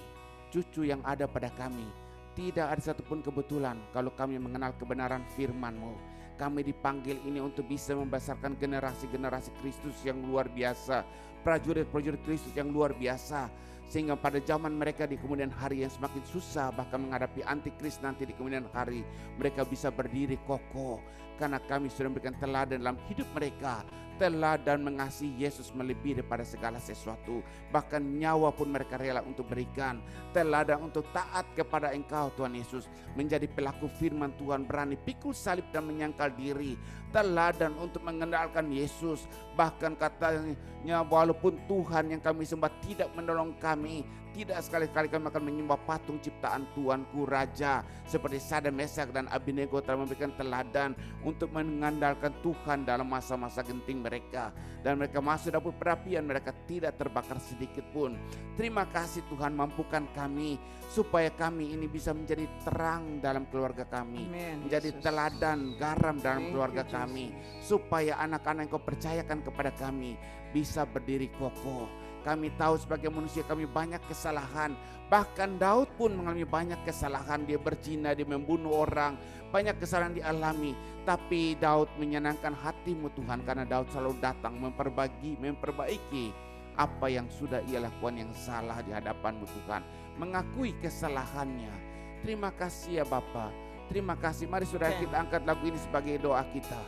cucu yang ada pada kami, tidak ada satupun kebetulan kalau kami mengenal kebenaran firman-Mu. Kami dipanggil ini untuk bisa membesarkan generasi-generasi Kristus yang luar biasa, prajurit-prajurit Kristus yang luar biasa, sehingga pada zaman mereka di kemudian hari yang semakin susah, bahkan menghadapi antikris nanti di kemudian hari, mereka bisa berdiri kokoh karena kami sudah memberikan teladan dalam hidup mereka. Teladan mengasihi Yesus melebihi daripada segala sesuatu, bahkan nyawa pun mereka rela untuk berikan. Teladan untuk taat kepada Engkau Tuhan Yesus, menjadi pelaku firman Tuhan, berani pikul salib dan menyangkal diri. Teladan untuk mengenalkan Yesus, bahkan katanya walaupun Tuhan yang kami sembah tidak menolong kami, tidak sekali-kali kami akan menyembah patung ciptaan Tuanku Raja. Seperti Sadrak, Mesak dan Abednego telah memberikan teladan untuk mengandalkan Tuhan dalam masa-masa genting mereka. Dan mereka masuk dapur perapian, mereka tidak terbakar sedikit pun. Terima kasih Tuhan, mampukan kami supaya kami ini bisa menjadi terang dalam keluarga kami. Amen, menjadi Yesus. teladan, garam dalam Thank keluarga you, kami. Supaya anak-anak yang Kau percayakan kepada kami bisa berdiri kokoh. Kami tahu sebagai manusia kami banyak kesalahan. Bahkan Daud pun mengalami banyak kesalahan. Dia berzina, dia membunuh orang. Banyak kesalahan dialami. Tapi Daud menyenangkan hati-Mu Tuhan. Karena Daud selalu datang memperbaiki apa yang sudah ia lakukan yang salah di hadapan-Mu Tuhan. Mengakui kesalahannya. Terima kasih ya Bapa. Terima kasih. Mari saudara kita angkat lagu ini sebagai doa kita.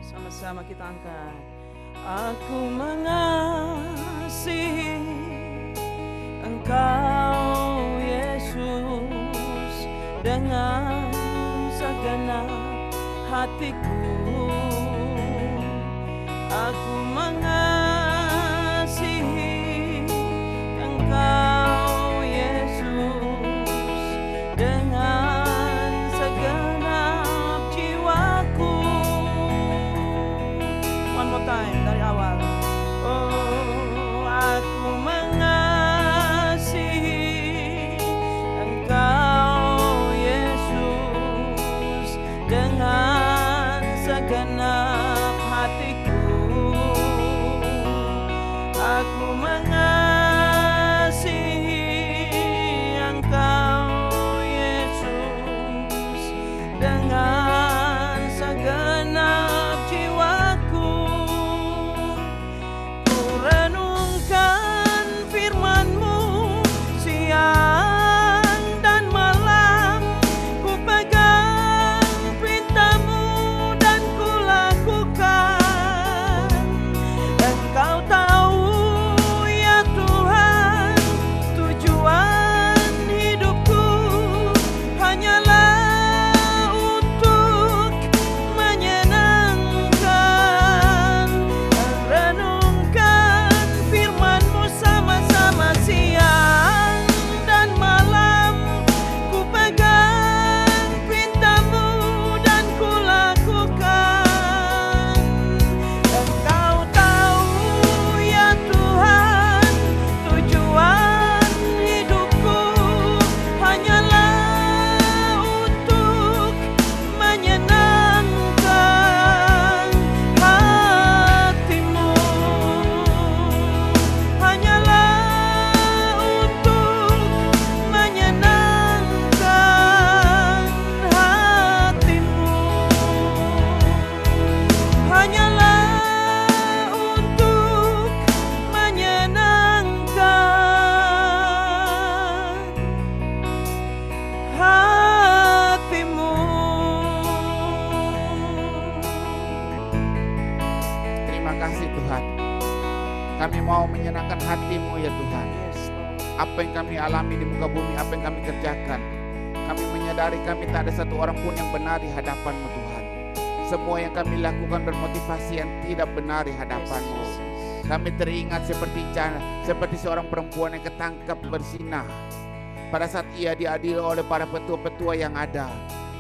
Sama-sama kita angkat. Aku mengasihi Engkau Yesus dengan hatiku. Aku mengasihi Engkau Yesus dengan segenap jiwaku. One more time dari awal. Oh, aku mengasihi Engkau Yesus dengan segenap hatiku. Aku mengasihi Engkau Yesus dengan segenap jiwaku. Ku renungkan firman-Mu siang dan malam, ku pegang perintah-Mu dan ku lakukan. Engkau tahu ya Tuhan, tujuan hidupku hanyalah untuk menyenangkan. Renungkan firman-Mu sama-sama siang dan malam, ku pegang perintah-Mu dan ku lakukan. Engkau tahu ya Tuhan, tujuan hidupku hanyalah untuk menyenangkan hati-Mu. Hanyalah untuk menyenangkan hati-Mu. Hanyalah untuk menyenangkan hati-Mu. Terima kasih Tuhan. Kami mau menyenangkan hati-Mu ya Tuhan. Apa yang kami alami di muka bumi, apa yang kami kerjakan, kami menyadari kami tak ada satu orang pun yang benar di hadapan-Mu Tuhan. Semua yang kami lakukan bermotivasi yang tidak benar di hadapan-Mu. Kami teringat seperti seorang perempuan yang ketangkap berzina. Pada saat ia diadili oleh para petua-petua yang ada,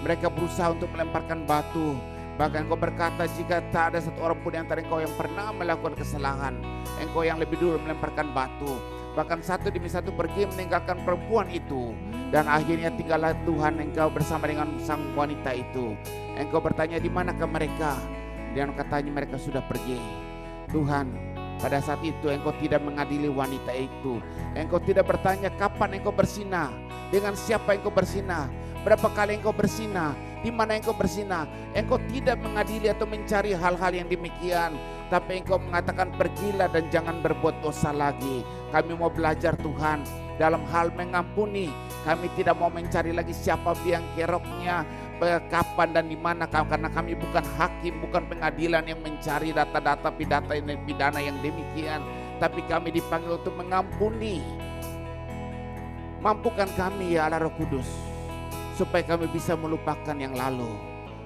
mereka berusaha untuk melemparkan batu. Bahkan Engkau berkata, jika tak ada satu orang pun di antara engkau yang pernah melakukan kesalahan, engkau yang lebih dulu melemparkan batu. Bahkan satu demi satu pergi meninggalkan perempuan itu. Dan akhirnya tinggallah Tuhan engkau bersama dengan sang wanita itu. Engkau bertanya, di manakah mereka? Dan katanya mereka sudah pergi. Tuhan, pada saat itu engkau tidak mengadili wanita itu. Engkau tidak bertanya kapan engkau bersinah, dengan siapa engkau bersinah, berapa kali engkau bersinah, di mana engkau bersinah. Engkau tidak mengadili atau mencari hal-hal yang demikian, tapi engkau mengatakan pergilah dan jangan berbuat dosa lagi. Kami mau belajar Tuhan dalam hal mengampuni. Kami tidak mau mencari lagi siapa biang keroknya, kapan dan di mana, karena kami bukan hakim, bukan pengadilan yang mencari data-data pidana yang demikian, tapi kami dipanggil untuk mengampuni. Mampukan kami ya Allah Roh Kudus, supaya kami bisa melupakan yang lalu.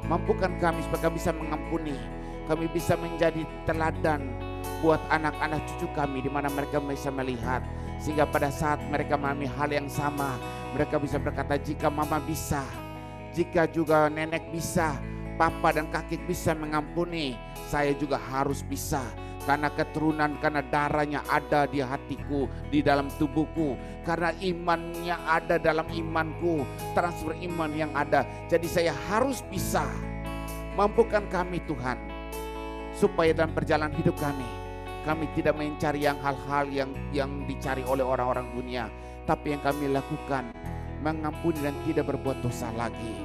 Mampukan kami supaya kami bisa mengampuni. Kami bisa menjadi teladan buat anak-anak cucu kami, di mana mereka bisa melihat, sehingga pada saat mereka mengalami hal yang sama, mereka bisa berkata, jika mama bisa, jika juga nenek bisa, papa dan kakek bisa mengampuni, saya juga harus bisa. Karena keturunan, karena darahnya ada di hatiku, di dalam tubuhku, karena imannya ada dalam imanku, transfer iman yang ada. Jadi saya harus bisa. Mampukan kami Tuhan, supaya dalam perjalanan hidup kami tidak mencari hal-hal yang dicari oleh orang-orang dunia, tapi yang kami lakukan mengampuni dan tidak berbuat dosa lagi.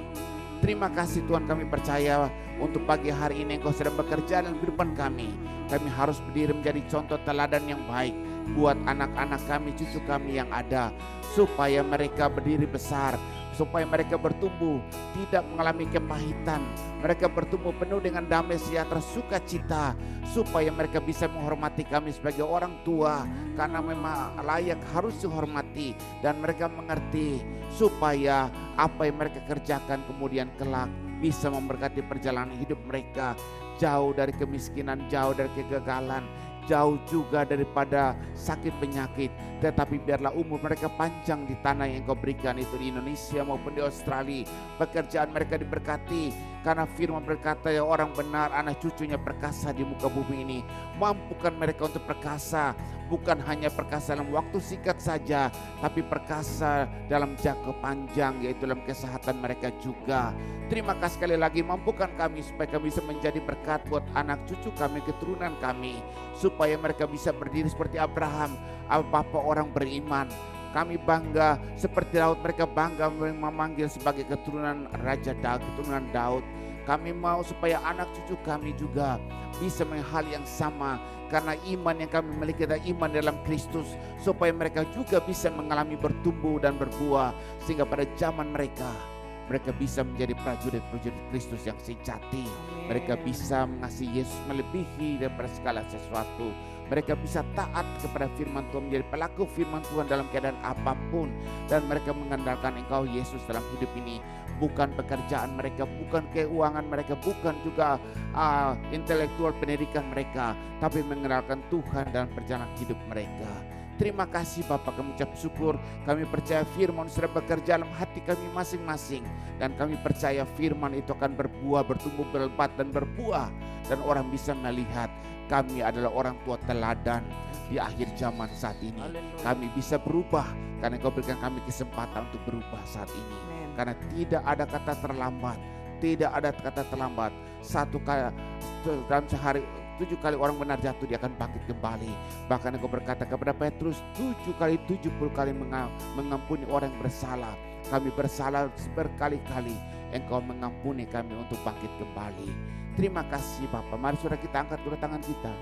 Terima kasih Tuhan, kami percaya untuk pagi hari ini Engkau sedang bekerja dalam kehidupan kami. Kami harus berdiri menjadi contoh teladan yang baik buat anak-anak kami, cucu kami yang ada, supaya mereka berdiri besar, supaya mereka bertumbuh tidak mengalami kepahitan, mereka bertumbuh penuh dengan damai sejahtera, sukacita, supaya mereka bisa menghormati kami sebagai orang tua, karena memang layak harus dihormati, dan mereka mengerti supaya apa yang mereka kerjakan kemudian kelak bisa memberkati perjalanan hidup mereka, jauh dari kemiskinan, jauh dari kegagalan, jauh juga daripada sakit penyakit, tetapi biarlah umur mereka panjang di tanah yang Engkau berikan itu di Indonesia maupun di Australia. Pekerjaan mereka diberkati, karena firman berkata ya orang benar anak cucunya perkasa di muka bumi ini. Mampukan mereka untuk perkasa, bukan hanya perkasa dalam waktu singkat saja, tapi perkasa dalam jangka panjang, yaitu dalam kesehatan mereka juga. Terima kasih sekali lagi, mampukan kami supaya kami bisa menjadi berkat buat anak cucu kami, keturunan kami, supaya mereka bisa berdiri seperti Abraham, bapa orang beriman. Kami bangga seperti Daud, mereka bangga memanggil sebagai keturunan Raja Daud, keturunan Daud. Kami mau supaya anak cucu kami juga bisa menghal yang sama, karena iman yang kami miliki adalah iman dalam Kristus, supaya mereka juga bisa mengalami bertumbuh dan berbuah, sehingga pada zaman mereka bisa menjadi prajurit-prajurit Kristus yang sejati. Mereka bisa mengasihi Yesus melebihi daripada segala sesuatu. Mereka bisa taat kepada firman Tuhan, menjadi pelaku firman Tuhan dalam keadaan apapun. Dan mereka mengandalkan Engkau Yesus dalam hidup ini. Bukan pekerjaan mereka, bukan keuangan mereka, bukan juga intelektual pendidikan mereka, tapi mengandalkan Tuhan dalam perjalanan hidup mereka. Terima kasih Bapak, kami ucap syukur. Kami percaya firman sudah bekerja dalam hati kami masing-masing, dan kami percaya firman itu akan berbuah, bertumbuh, berlebat dan berbuah, dan orang bisa melihat kami adalah orang tua teladan di akhir zaman saat ini. Kami bisa berubah karena Engkau berikan kami kesempatan untuk berubah saat ini. Karena tidak ada kata terlambat, tidak ada kata terlambat. Satu kali dalam sehari 7 kali orang benar jatuh, dia akan bangkit kembali. Bahkan Engkau berkata kepada Petrus 7 kali 70 kali mengampuni orang yang bersalah. Kami bersalah berkali-kali, Engkau mengampuni kami untuk bangkit kembali. Terima kasih Bapak. Mari saudara kita angkat kedua tangan kita,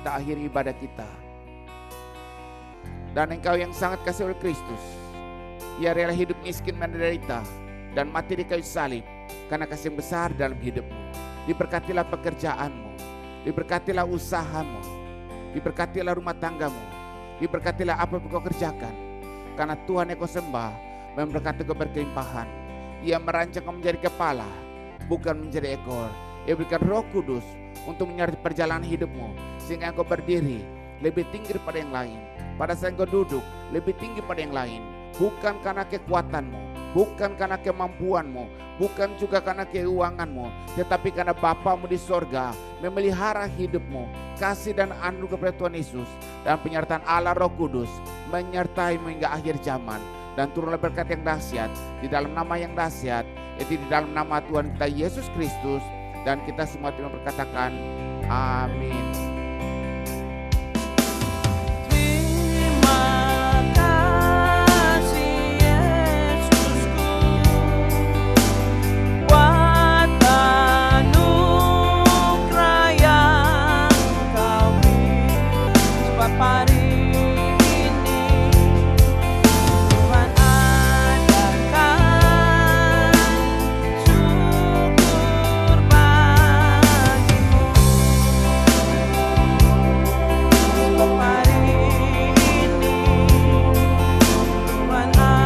kita akhiri ibadah kita. Dan Engkau yang sangat kasih oleh Kristus, Ia rela hidup miskin menderita dan mati di kayu salib karena kasih yang besar dalam hidupmu. Diberkatilah pekerjaanmu, diberkatilah usahamu, diberkatilah rumah tanggamu, diberkatilah apa yang kau kerjakan. Karena Tuhan yang kau sembah memberkati kau berkelimpahan. Ia merancang kau menjadi kepala, bukan menjadi ekor. Ia berikan Roh Kudus untuk menyertai perjalanan hidupmu, sehingga engkau berdiri lebih tinggi daripada yang lain. Pada saat engkau duduk lebih tinggi pada yang lain, bukan karena kekuatanmu, bukan karena kemampuanmu, bukan juga karena keuanganmu, tetapi karena Bapamu di sorga memelihara hidupmu. Kasih dan anugerah kepada Tuhan Yesus dan penyertaan Allah Roh Kudus menyertaimu hingga akhir zaman. Dan turunlah berkat yang dahsyat di dalam nama yang dahsyat, yaitu di dalam nama Tuhan kita Yesus Kristus. Dan kita semua terima berkatakan amin. Para